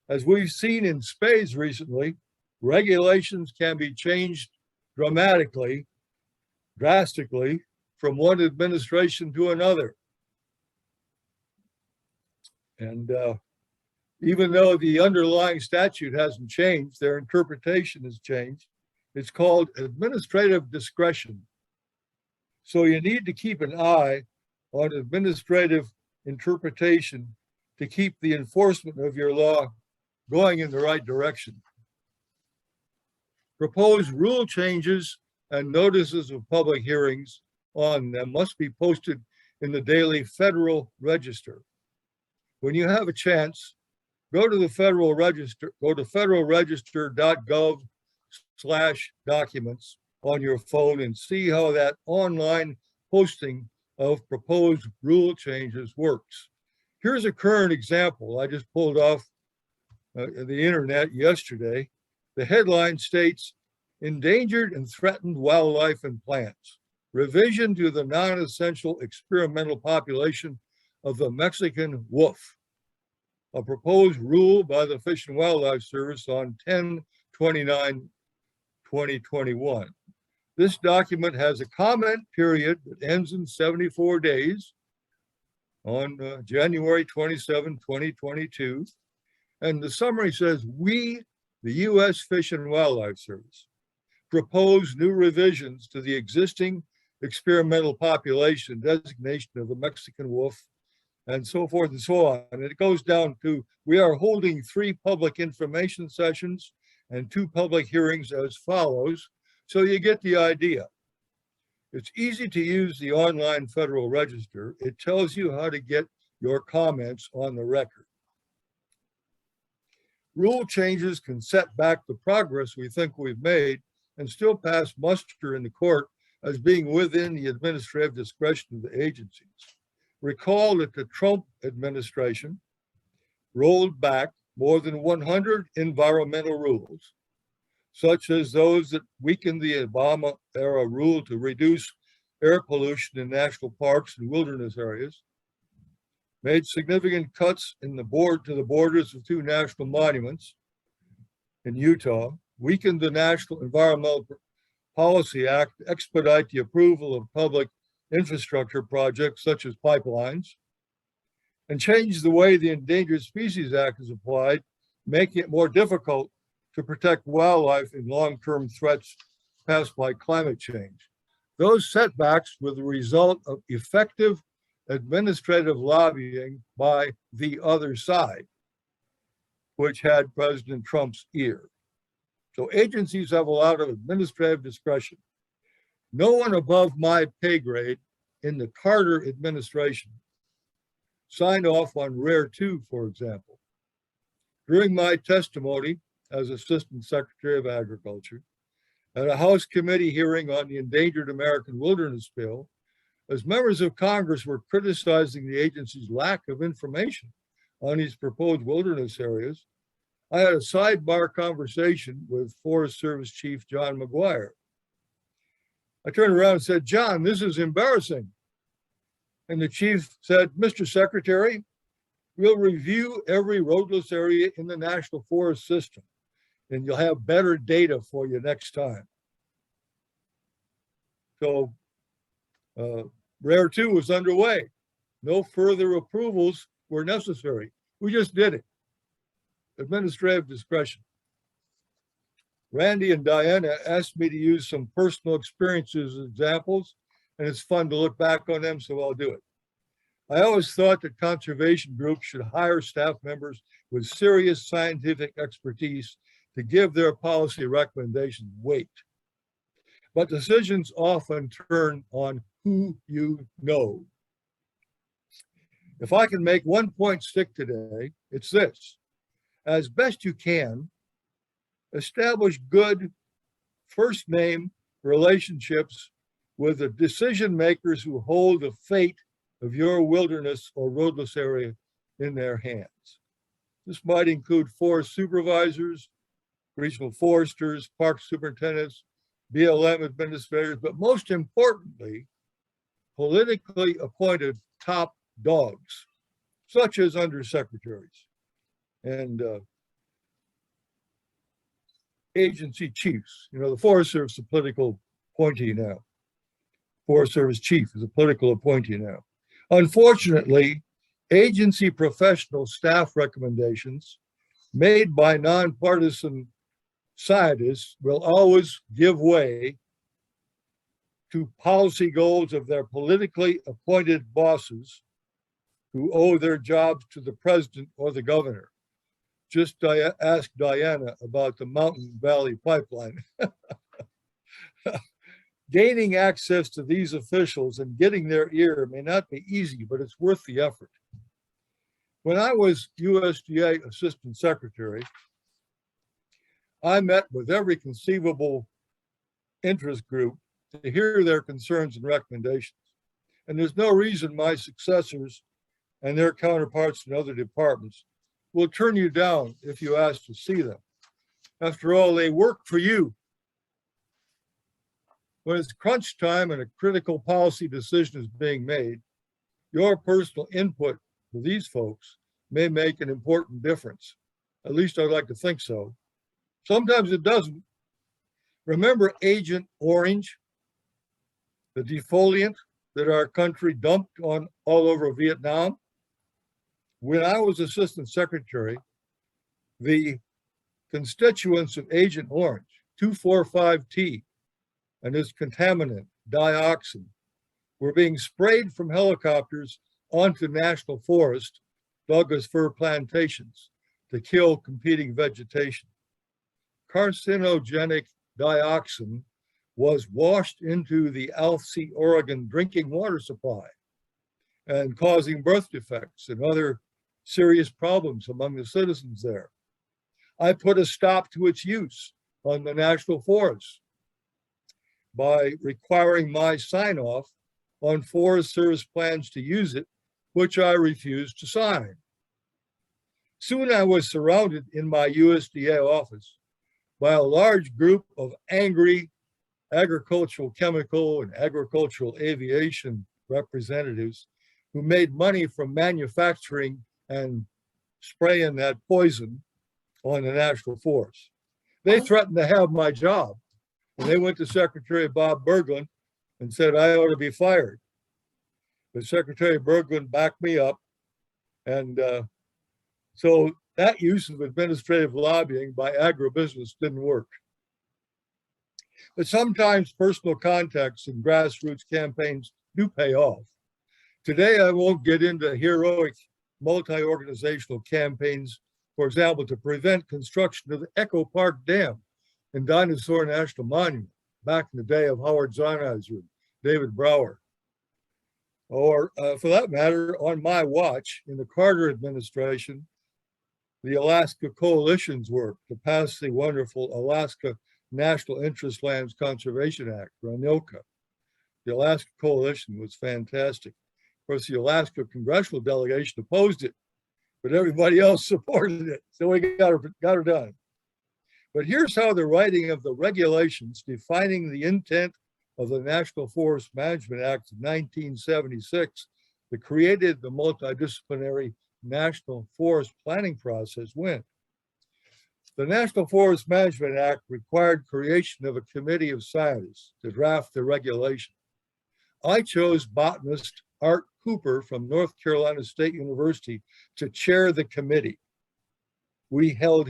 As we've seen in spades recently, regulations can be changed drastically from one administration to another. And even though the underlying statute hasn't changed, their interpretation has changed. It's called administrative discretion. So you need to keep an eye on administrative interpretation to keep the enforcement of your law going in the right direction. Proposed rule changes and notices of public hearings on them must be posted in the daily Federal Register. When you have a chance, go to the Federal Register, go to federalregister.gov/documents on your phone and see how that online posting of proposed rule changes works. Here's a current example I just pulled off the internet yesterday. The headline states, "Endangered and Threatened Wildlife and Plants. Revision to the non-essential experimental population of the Mexican wolf. A proposed rule by the Fish and Wildlife Service on 10/29/2021. This document has a comment period that ends in 74 days on January 27, 2022. And the summary says, we, the U.S. Fish and Wildlife Service, propose new revisions to the existing experimental population designation of the Mexican wolf, and so forth and so on. And it goes down to, we are holding 3 public information sessions and 2 public hearings as follows. So you get the idea. It's easy to use the online Federal Register. It tells you how to get your comments on the record. Rule changes can set back the progress we think we've made and still pass muster in the court as being within the administrative discretion of the agencies. Recall that the Trump administration rolled back more than 100 environmental rules, such as those that weakened the Obama-era rule to reduce air pollution in national parks and wilderness areas, made significant cuts to the borders of 2 national monuments in Utah, weakened the National Environmental Policy Act to expedite the approval of public infrastructure projects such as pipelines, and changed the way the Endangered Species Act is applied, making it more difficult to protect wildlife in long-term threats passed by climate change. Those setbacks were the result of effective administrative lobbying by the other side, which had President Trump's ear. So agencies have a lot of administrative discretion. No one above my pay grade in the Carter administration signed off on Rare 2, for example. During my testimony as Assistant Secretary of Agriculture at a House committee hearing on the Endangered American Wilderness Bill, as members of Congress were criticizing the agency's lack of information on these proposed wilderness areas, I had a sidebar conversation with Forest Service Chief John McGuire. I turned around and said, "John, this is embarrassing." And the chief said, "Mr. Secretary, we'll review every roadless area in the National Forest System, and you'll have better data for you next time." So Rare 2 was underway. No further approvals were necessary. We just did it. Administrative discretion. Randy and Diana asked me to use some personal experiences as examples, and it's fun to look back on them, so I'll do it. I always thought that conservation groups should hire staff members with serious scientific expertise to give their policy recommendations weight. But decisions often turn on who you know. If I can make one point stick today, It's this: as best you can, establish good first name relationships with the decision makers who hold the fate of your wilderness or roadless area in their hands. This might include forest supervisors, regional foresters, park superintendents, BLM administrators, but most importantly, politically appointed top dogs, such as undersecretaries and agency chiefs. You know, the Forest Service is a political appointee now. Forest Service chief is a political appointee now. Unfortunately, agency professional staff recommendations made by nonpartisan scientists will always give way to policy goals of their politically appointed bosses who owe their jobs to the president or the governor. Just ask Diana about the Mountain Valley Pipeline. Gaining access to these officials and getting their ear may not be easy, but it's worth the effort. When I was USDA Assistant Secretary, I met with every conceivable interest group to hear their concerns and recommendations. And there's no reason my successors and their counterparts in other departments will turn you down if you ask to see them. After all, they work for you. When it's crunch time and a critical policy decision is being made, your personal input to these folks may make an important difference. At least I'd like to think so. Sometimes it doesn't. Remember Agent Orange, the defoliant that our country dumped on all over Vietnam? When I was Assistant Secretary, the constituents of Agent Orange, 2,4,5-T, and its contaminant, dioxin, were being sprayed from helicopters onto national forest, Douglas fir plantations, to kill competing vegetation. Carcinogenic dioxin was washed into the Alsea, Oregon drinking water supply and causing birth defects and other serious problems among the citizens there. I put a stop to its use on the national forest by requiring my sign-off on Forest Service plans to use it, which I refused to sign. Soon I was surrounded in my USDA office by a large group of angry agricultural chemical and agricultural aviation representatives who made money from manufacturing and spraying that poison on the national forest. They threatened to have my job. And they went to Secretary Bob Berglund and said I ought to be fired. But Secretary Berglund backed me up. And so that use of administrative lobbying by agribusiness didn't work. But sometimes personal contacts and grassroots campaigns do pay off. Today, I won't get into heroic multi-organizational campaigns, for example, to prevent construction of the Echo Park Dam in Dinosaur National Monument back in the day of Howard Zahnizer and David Brower. Or for that matter, on my watch in the Carter administration, the Alaska Coalition's work to pass the wonderful Alaska National Interest Lands Conservation Act, or ANILCA. The Alaska Coalition was fantastic. Of course, the Alaska congressional delegation opposed it, but everybody else supported it. So we got her done. But here's how the writing of the regulations defining the intent of the National Forest Management Act of 1976 that created the multidisciplinary National Forest Planning process went. The National Forest Management Act required creation of a committee of scientists to draft the regulation. I chose botanist Art Cooper from North Carolina State University to chair the committee. We held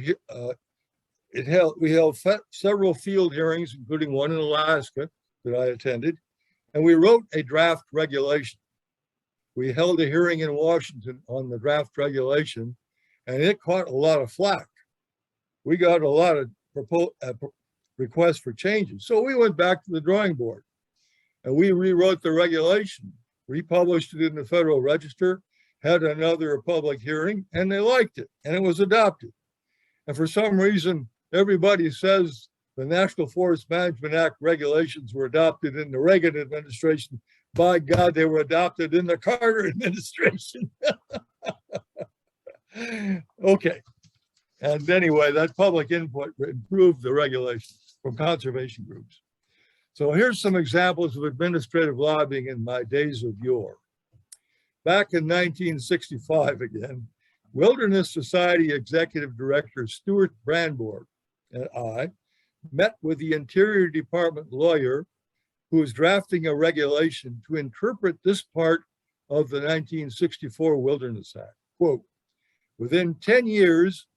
several field hearings, including one in Alaska that I attended, and we wrote a draft regulation. We held a hearing in Washington on the draft regulation, and it caught a lot of flack. We got a lot of requests for changes. So we went back to the drawing board and we rewrote the regulation, republished it in the Federal Register, had another public hearing, and they liked it, and it was adopted. And for some reason, everybody says the National Forest Management Act regulations were adopted in the Reagan administration. By God, they were adopted in the Carter administration. Okay. And anyway, that public input improved the regulations from conservation groups. So here's some examples of administrative lobbying in my days of yore. Back in 1965 again, Wilderness Society Executive Director Stuart Brandborg and I met with the Interior Department lawyer who was drafting a regulation to interpret this part of the 1964 Wilderness Act. Quote, within 10 years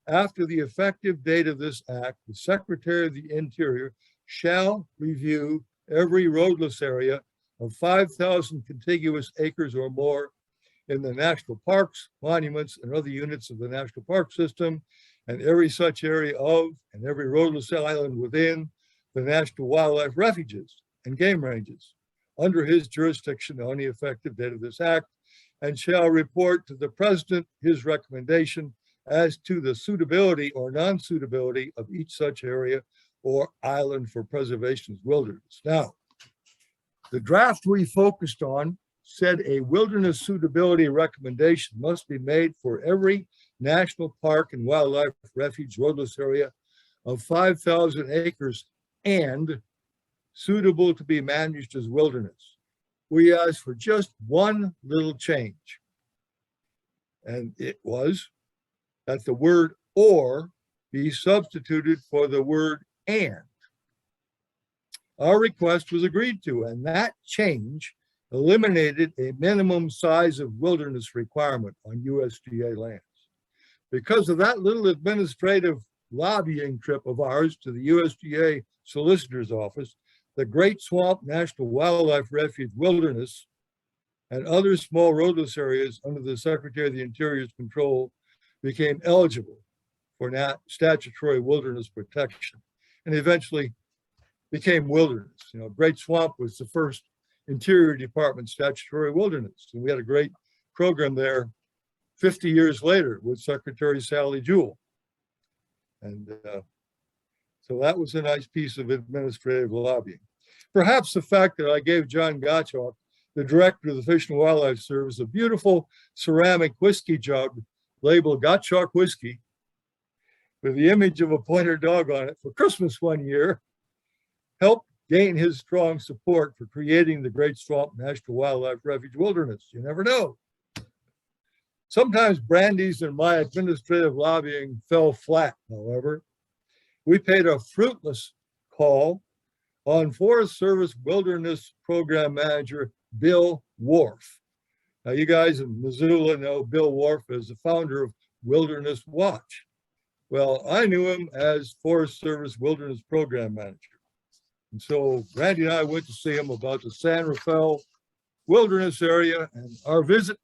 after the effective date of this act, the Secretary of the Interior shall review every roadless area of 5,000 contiguous acres or more in the national parks, monuments, and other units of the national park system, and every such area of and every roadless island within the national wildlife refuges and game ranges under his jurisdiction on the effective date of this act, and shall report to the President his recommendation as to the suitability or non-suitability of each such area or island for preservation as wilderness. Now, the draft we focused on said a wilderness suitability recommendation must be made for every national park and wildlife refuge roadless area of 5,000 acres and suitable to be managed as wilderness. We asked for just one little change, and it was that the word or be substituted for the word and. Our request was agreed to, and that change eliminated a minimum size of wilderness requirement on USDA lands. Because of that little administrative lobbying trip of ours to the USDA Solicitor's Office, the Great Swamp National Wildlife Refuge Wilderness and other small roadless areas under the Secretary of the Interior's control became eligible for statutory wilderness protection and eventually became wilderness. You know, Great Swamp was the first Interior Department statutory wilderness. And we had a great program there 50 years later with Secretary Sally Jewell. And so that was a nice piece of administrative lobbying. Perhaps the fact that I gave John Gottschalk, the director of the Fish and Wildlife Service, a beautiful ceramic whiskey jug labeled Gottschalk Whiskey with the image of a pointer dog on it for Christmas one year, helped gain his strong support for creating the Great Swamp National Wildlife Refuge Wilderness. You never know. Sometimes Brandy's and my administrative lobbying fell flat, however. We paid a fruitless call on Forest Service Wilderness Program Manager Bill Wharf. Now, you guys in Missoula know Bill Wharf as the founder of Wilderness Watch. Well, I knew him as Forest Service Wilderness Program Manager. And so Randy and I went to see him about the San Rafael Wilderness area, and our visit,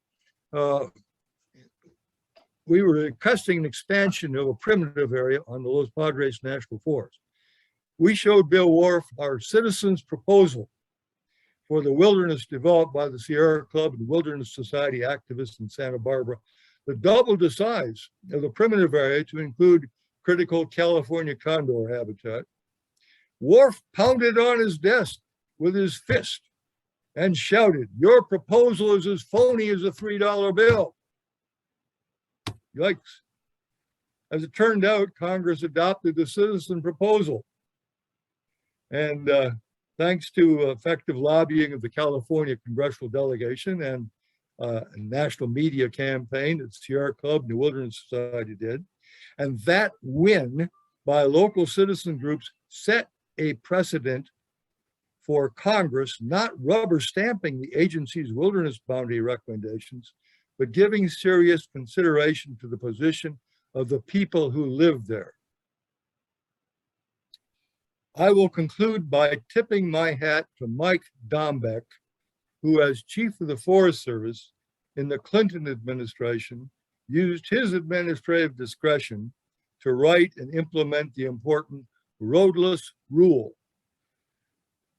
we were requesting an expansion of a primitive area on the Los Padres National Forest. We showed Bill Wharf our citizens' proposal for the wilderness developed by the Sierra Club and Wilderness Society activists in Santa Barbara that doubled the size of the primitive area to include critical California condor habitat. Wharf pounded on his desk with his fist and shouted, "Your proposal is as phony as a $3 bill." Yikes. As it turned out, Congress adopted the citizen proposal. And thanks to effective lobbying of the California congressional delegation and a national media campaign that Sierra Club and the Wilderness Society did, and that win by local citizen groups set a precedent for Congress not rubber stamping the agency's wilderness boundary recommendations, but giving serious consideration to the position of the people who live there. I will conclude by tipping my hat to Mike Dombeck, who as chief of the Forest Service in the Clinton administration used his administrative discretion to write and implement the important roadless rule,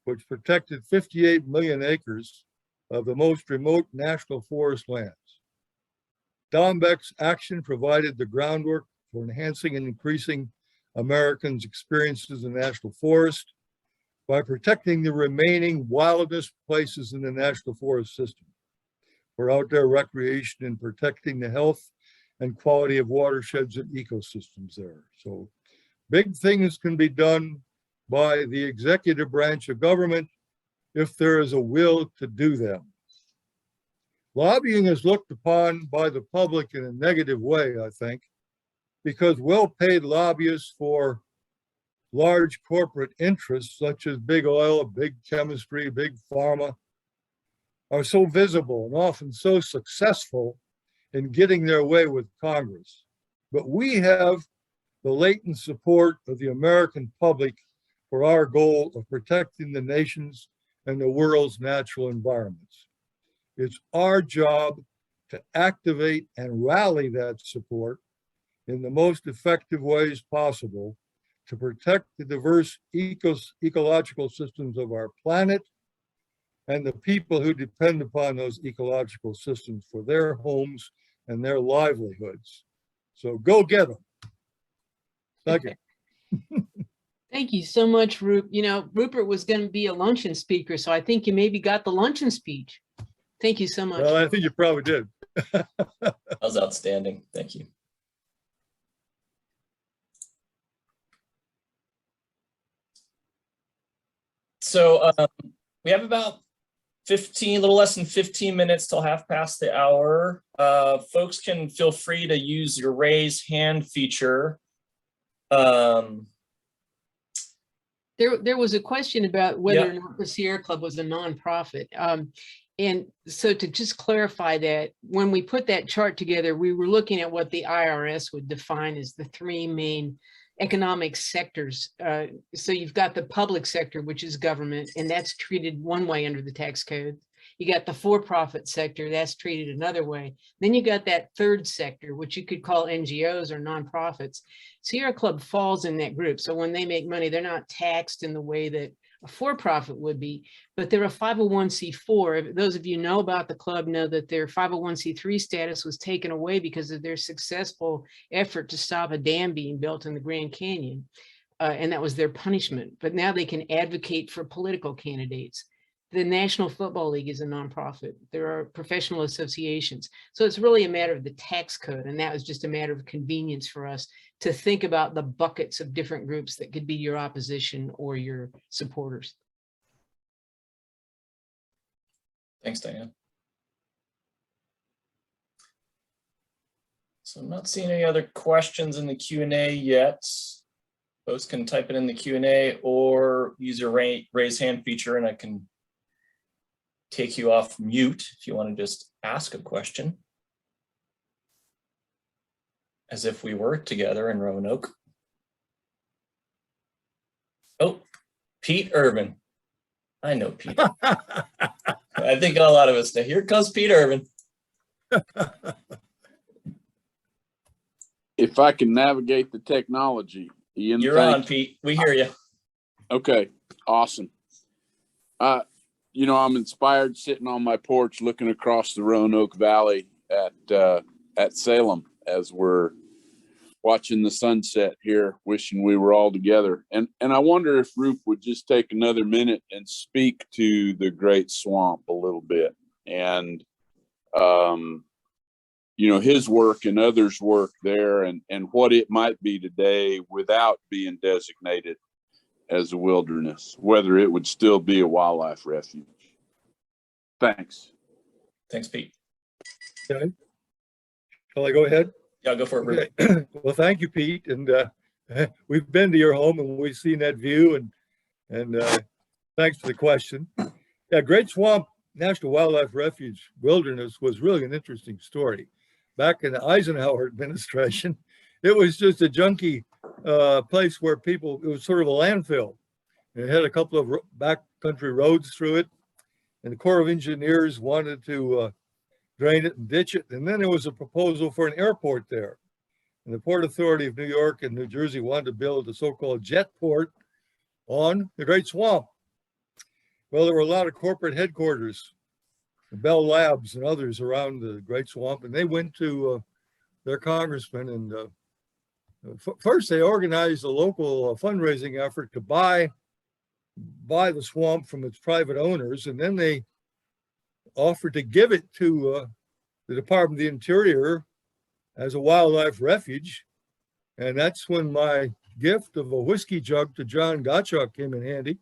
which protected 58 million acres of the most remote national forest lands. Dombeck's action provided the groundwork for enhancing and increasing Americans' experiences in the national forest by protecting the remaining wildest places in the national forest system for outdoor recreation and protecting the health and quality of watersheds and ecosystems there. So big things can be done by the executive branch of government if there is a will to do them. Lobbying is looked upon by the public in a negative way, I think, because well-paid lobbyists for large corporate interests such as big oil, big chemistry, big pharma are so visible and often so successful in getting their way with Congress. But we have the latent support of the American public for our goal of protecting the nation's and the world's natural environments. It's our job to activate and rally that support in the most effective ways possible to protect the diverse ecological systems of our planet and the people who depend upon those ecological systems for their homes and their livelihoods. So go get them. Thank you. Thank you so much, Rupert. You know, Rupert was going to be a luncheon speaker, so I think you maybe got the luncheon speech. Thank you so much. Well, I think you probably did. That was outstanding. Thank you. So we have about 15, a little less than 15 minutes till half past the hour. Folks can feel free to use your raise hand feature. There was a question about whether or Yeah. not the Sierra Club was a nonprofit. And so to just clarify that, when we put that chart together, we were looking at what the IRS would define as the three main economic sectors. So you've got the public sector, which is government, and that's treated one way under the tax code. You got the for-profit sector, that's treated another way. Then you got that third sector, which you could call NGOs or nonprofits. Sierra Club falls in that group. So when they make money, they're not taxed in the way that a for-profit would be, but they're a 501c4. Those of you know about the club know that their 501c3 status was taken away because of their successful effort to stop a dam being built in the Grand Canyon. And that was their punishment. But now they can advocate for political candidates. The National Football League is a nonprofit. There are professional associations. So it's really a matter of the tax code. And that was just a matter of convenience for us to think about the buckets of different groups that could be your opposition or your supporters. Thanks, Diane. So I'm not seeing any other questions in the Q&A yet. Folks can type it in the Q&A or use your raise hand feature and I can take you off mute if you want to just ask a question. As if we were together in Roanoke. Oh, Pete Irvin. I know Pete. I think a lot of us know. Here comes Pete Irvin. If I can navigate the technology, Ian. You're on, Pete. We hear you. Okay, awesome. You know, I'm inspired sitting on my porch looking across the Roanoke Valley at Salem as we're watching the sunset here, wishing we were all together. And I wonder if Rupert would just take another minute and speak to the Great Swamp a little bit. And, you know, his work and others' work there and what it might be today without being designated as a wilderness, whether it would still be a wildlife refuge. Thanks. Thanks, Pete. Okay. Shall I go ahead? Yeah, go for it, Rupert. Okay. Well, thank you, Pete. And we've been to your home and we've seen that view and thanks for the question. Yeah, Great Swamp National Wildlife Refuge Wilderness was really an interesting story. Back in the Eisenhower administration, it was just a junky place where people, it was sort of a landfill. It had a couple of backcountry roads through it. And the Corps of Engineers wanted to drain it and ditch it. And then there was a proposal for an airport there. And the Port Authority of New York and New Jersey wanted to build a so-called jet port on the Great Swamp. Well, there were a lot of corporate headquarters Bell Labs and others around the Great Swamp, and they went to their congressman. And first, they organized a local fundraising effort to buy the swamp from its private owners, and then they offered to give it to the Department of the Interior as a wildlife refuge. And that's when my gift of a whiskey jug to John Gottschalk came in handy.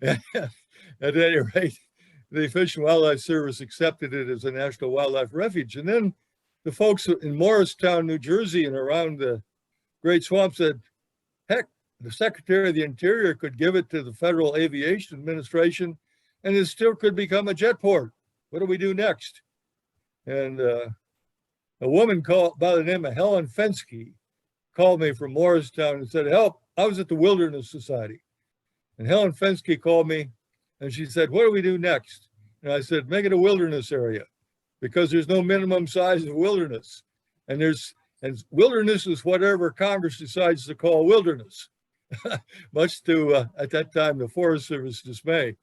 At any rate, the Fish and Wildlife Service accepted it as a National Wildlife Refuge. And then the folks in Morristown, New Jersey, and around the Great Swamp said, heck, the Secretary of the Interior could give it to the Federal Aviation Administration, and it still could become a jet port. What do we do next? And a woman called by the name of Helen Fensky called me from Morristown and said, help, I was at the Wilderness Society. And Helen Fensky called me and she said, what do we do next? And I said, make it a wilderness area, because there's no minimum size of wilderness. And wilderness is whatever Congress decides to call wilderness, much to, at that time, the Forest Service dismay.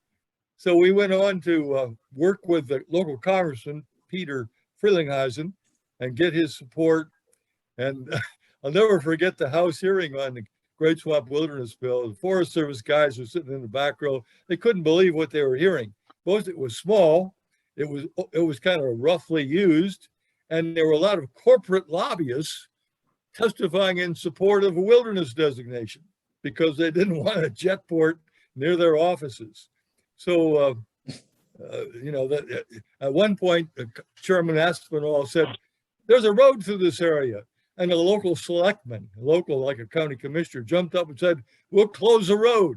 So we went on to work with the local congressman, Peter Frelinghuysen, and get his support. And I'll never forget the House hearing on the Great Swamp Wilderness Bill. The Forest Service guys were sitting in the back row. They couldn't believe what they were hearing. Both it was small, it was kind of roughly used, and there were a lot of corporate lobbyists testifying in support of a wilderness designation because they didn't want a jet port near their offices. So, you know, that at one point, Chairman Aspinall said, there's a road through this area. And a local selectman, like a county commissioner, jumped up and said, we'll close the road.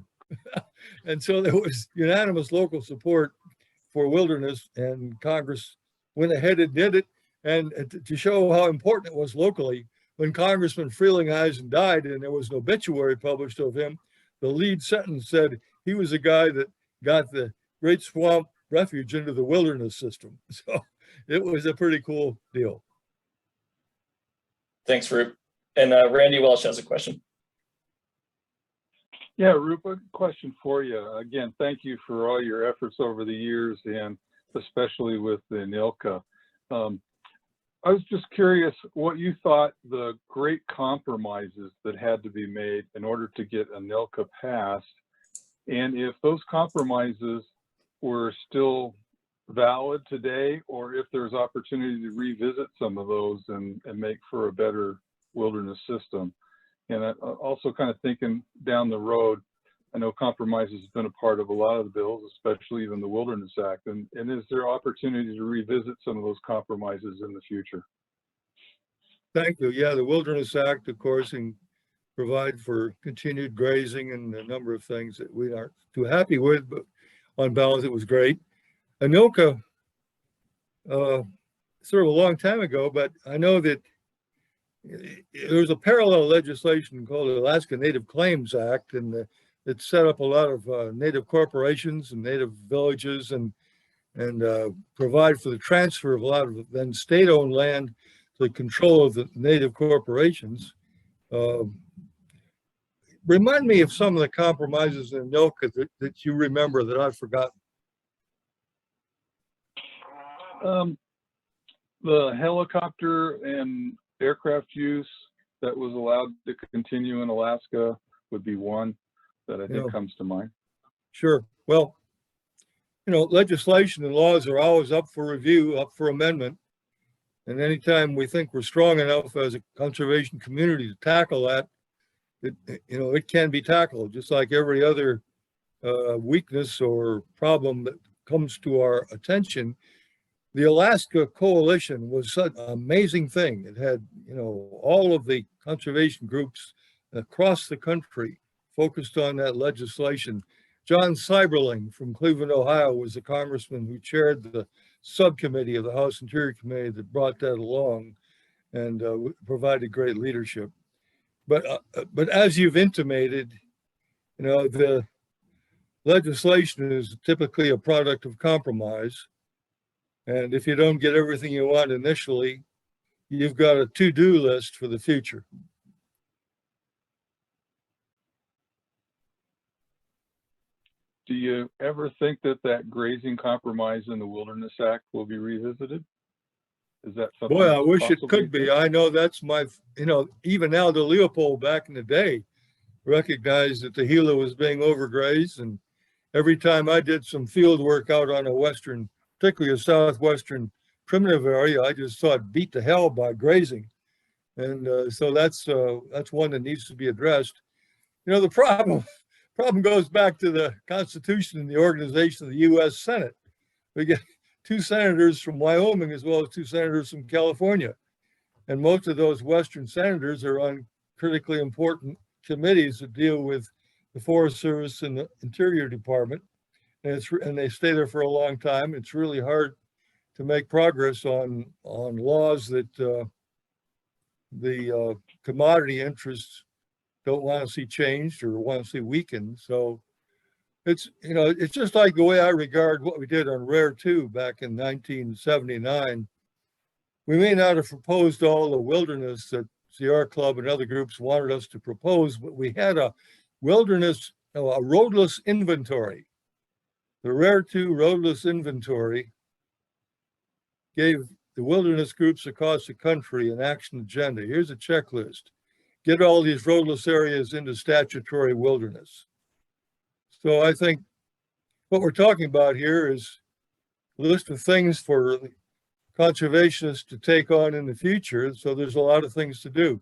And so there was unanimous local support for wilderness, and Congress went ahead and did it. And to show how important it was locally, when Congressman Frelinghuysen died and there was an obituary published of him, the lead sentence said he was the guy that got the Great Swamp Refuge into the wilderness system. So it was a pretty cool deal. Thanks, Rupert. And Randy Welsh has a question. Yeah, Rupert, question for you. Again, thank you for all your efforts over the years, and especially with the ANILCA. I was just curious what you thought the great compromises that had to be made in order to get ANILCA passed, and if those compromises were still valid today, or if there's opportunity to revisit some of those and make for a better wilderness system. And also kind of thinking down the road, I know compromises has been a part of a lot of the bills, especially even the Wilderness Act. And is there opportunity to revisit some of those compromises in the future? Thank you. Yeah, the Wilderness Act, of course, and provide for continued grazing and a number of things that we aren't too happy with, but on balance, it was great. ANILCA, sort of a long time ago, but I know that there was a parallel legislation called the Alaska Native Claims Act, and it set up a lot of native corporations and native villages and provide for the transfer of a lot of then state-owned land to the control of the native corporations. Remind me of some of the compromises in ANILCA that you remember that I've forgotten. The helicopter and aircraft use that was allowed to continue in Alaska would be one that I think comes to mind. Sure. Well, you know, legislation and laws are always up for review, up for amendment. And anytime we think we're strong enough as a conservation community to tackle that, it can be tackled, just like every other weakness or problem that comes to our attention. The Alaska Coalition was such an amazing thing. It had, all of the conservation groups across the country focused on that legislation. John Seiberling from Cleveland, Ohio, was the congressman who chaired the subcommittee of the House Interior Committee that brought that along and provided great leadership. But as you've intimated, the legislation is typically a product of compromise. And if you don't get everything you want initially, you've got a to-do list for the future. Do you ever think that that grazing compromise in the Wilderness Act will be revisited? Is that something? Boy, I wish it possibly? could be. I know that's my, even Aldo Leopold back in the day recognized that the Gila was being overgrazed. And every time I did some field work out on a western, particularly a southwestern primitive area, I just thought beat to hell by grazing. And so that's one that needs to be addressed. The problem goes back to the Constitution and the organization of the U.S. Senate. We get 2 senators from Wyoming as well as 2 senators from California. And most of those Western senators are on critically important committees that deal with the Forest Service and the Interior Department. And they stay there for a long time. It's really hard to make progress on laws that the commodity interests don't want to see changed or want to see weakened. So it's just like the way I regard what we did on Rare 2 back in 1979. We may not have proposed all the wilderness that Sierra Club and other groups wanted us to propose, but we had a wilderness, a roadless inventory. The Rare 2 roadless inventory gave the wilderness groups across the country an action agenda. Here's a checklist. Get all these roadless areas into statutory wilderness. So I think what we're talking about here is a list of things for conservationists to take on in the future. So there's a lot of things to do.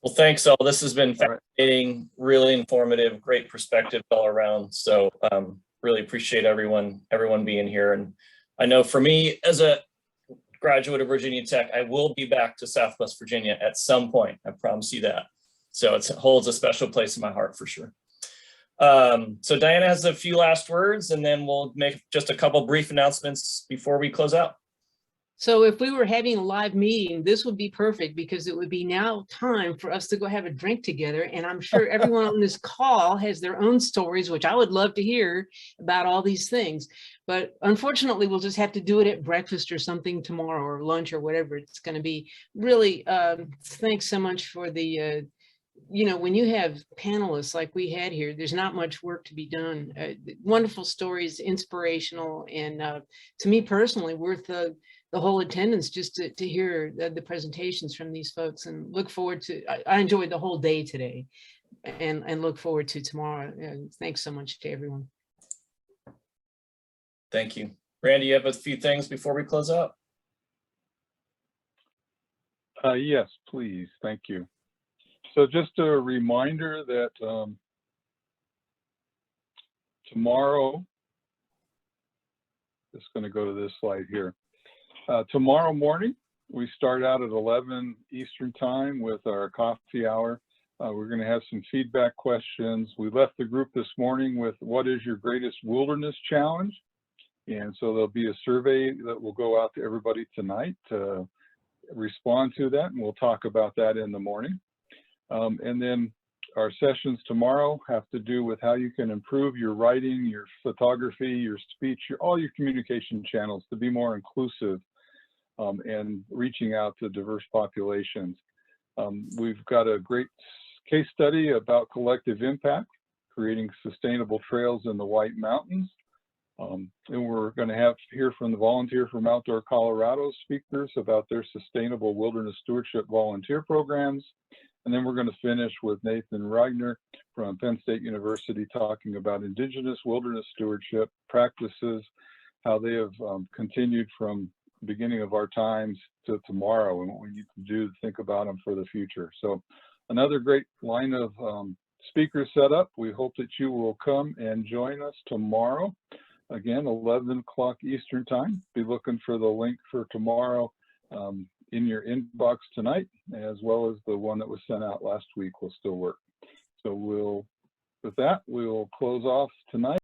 Well, thanks all. This has been fascinating, really informative, great perspective all around. So really appreciate everyone being here. And I know for me, as a graduate of Virginia Tech, I will be back to Southwest Virginia at some point. I promise you that. So it holds a special place in my heart for sure. So Diana has a few last words, and then we'll make just a couple brief announcements before we close out. So if we were having a live meeting, this would be perfect because it would be now time for us to go have a drink together. And I'm sure everyone on this call has their own stories, which I would love to hear about all these things. But unfortunately, we'll just have to do it at breakfast or something tomorrow or lunch or whatever it's going to be. Really, thanks so much for the, when you have panelists like we had here, there's not much work to be done. Wonderful stories, inspirational, and to me personally, worth the whole attendance just to hear the presentations from these folks, and look forward to, I enjoyed the whole day today and look forward to tomorrow. And thanks so much to everyone. Thank you. Randy, you have a few things before we close out? Yes, please. Thank you. So just a reminder that tomorrow, just going to go to this slide here. Tomorrow morning, we start out at 11 Eastern time with our coffee hour. We're going to have some feedback questions. We left the group this morning with what is your greatest wilderness challenge? And so there'll be a survey that will go out to everybody tonight to respond to that, and we'll talk about that in the morning. And then our sessions tomorrow have to do with how you can improve your writing, your photography, your speech, all your communication channels to be more inclusive and reaching out to diverse populations. We've got a great case study about collective impact, creating sustainable trails in the White Mountains. And we're going to hear from the Volunteer from Outdoor Colorado speakers about their sustainable wilderness stewardship volunteer programs. And then we're going to finish with Nathan Reigner from Penn State University talking about indigenous wilderness stewardship practices, how they have continued from the beginning of our times to tomorrow, and what we need to do to think about them for the future. So another great line of speakers set up. We hope that you will come and join us tomorrow. Again, 11 o'clock Eastern time. Be looking for the link for tomorrow in your inbox tonight, as well as the one that was sent out last week will still work. So with that, we'll close off tonight.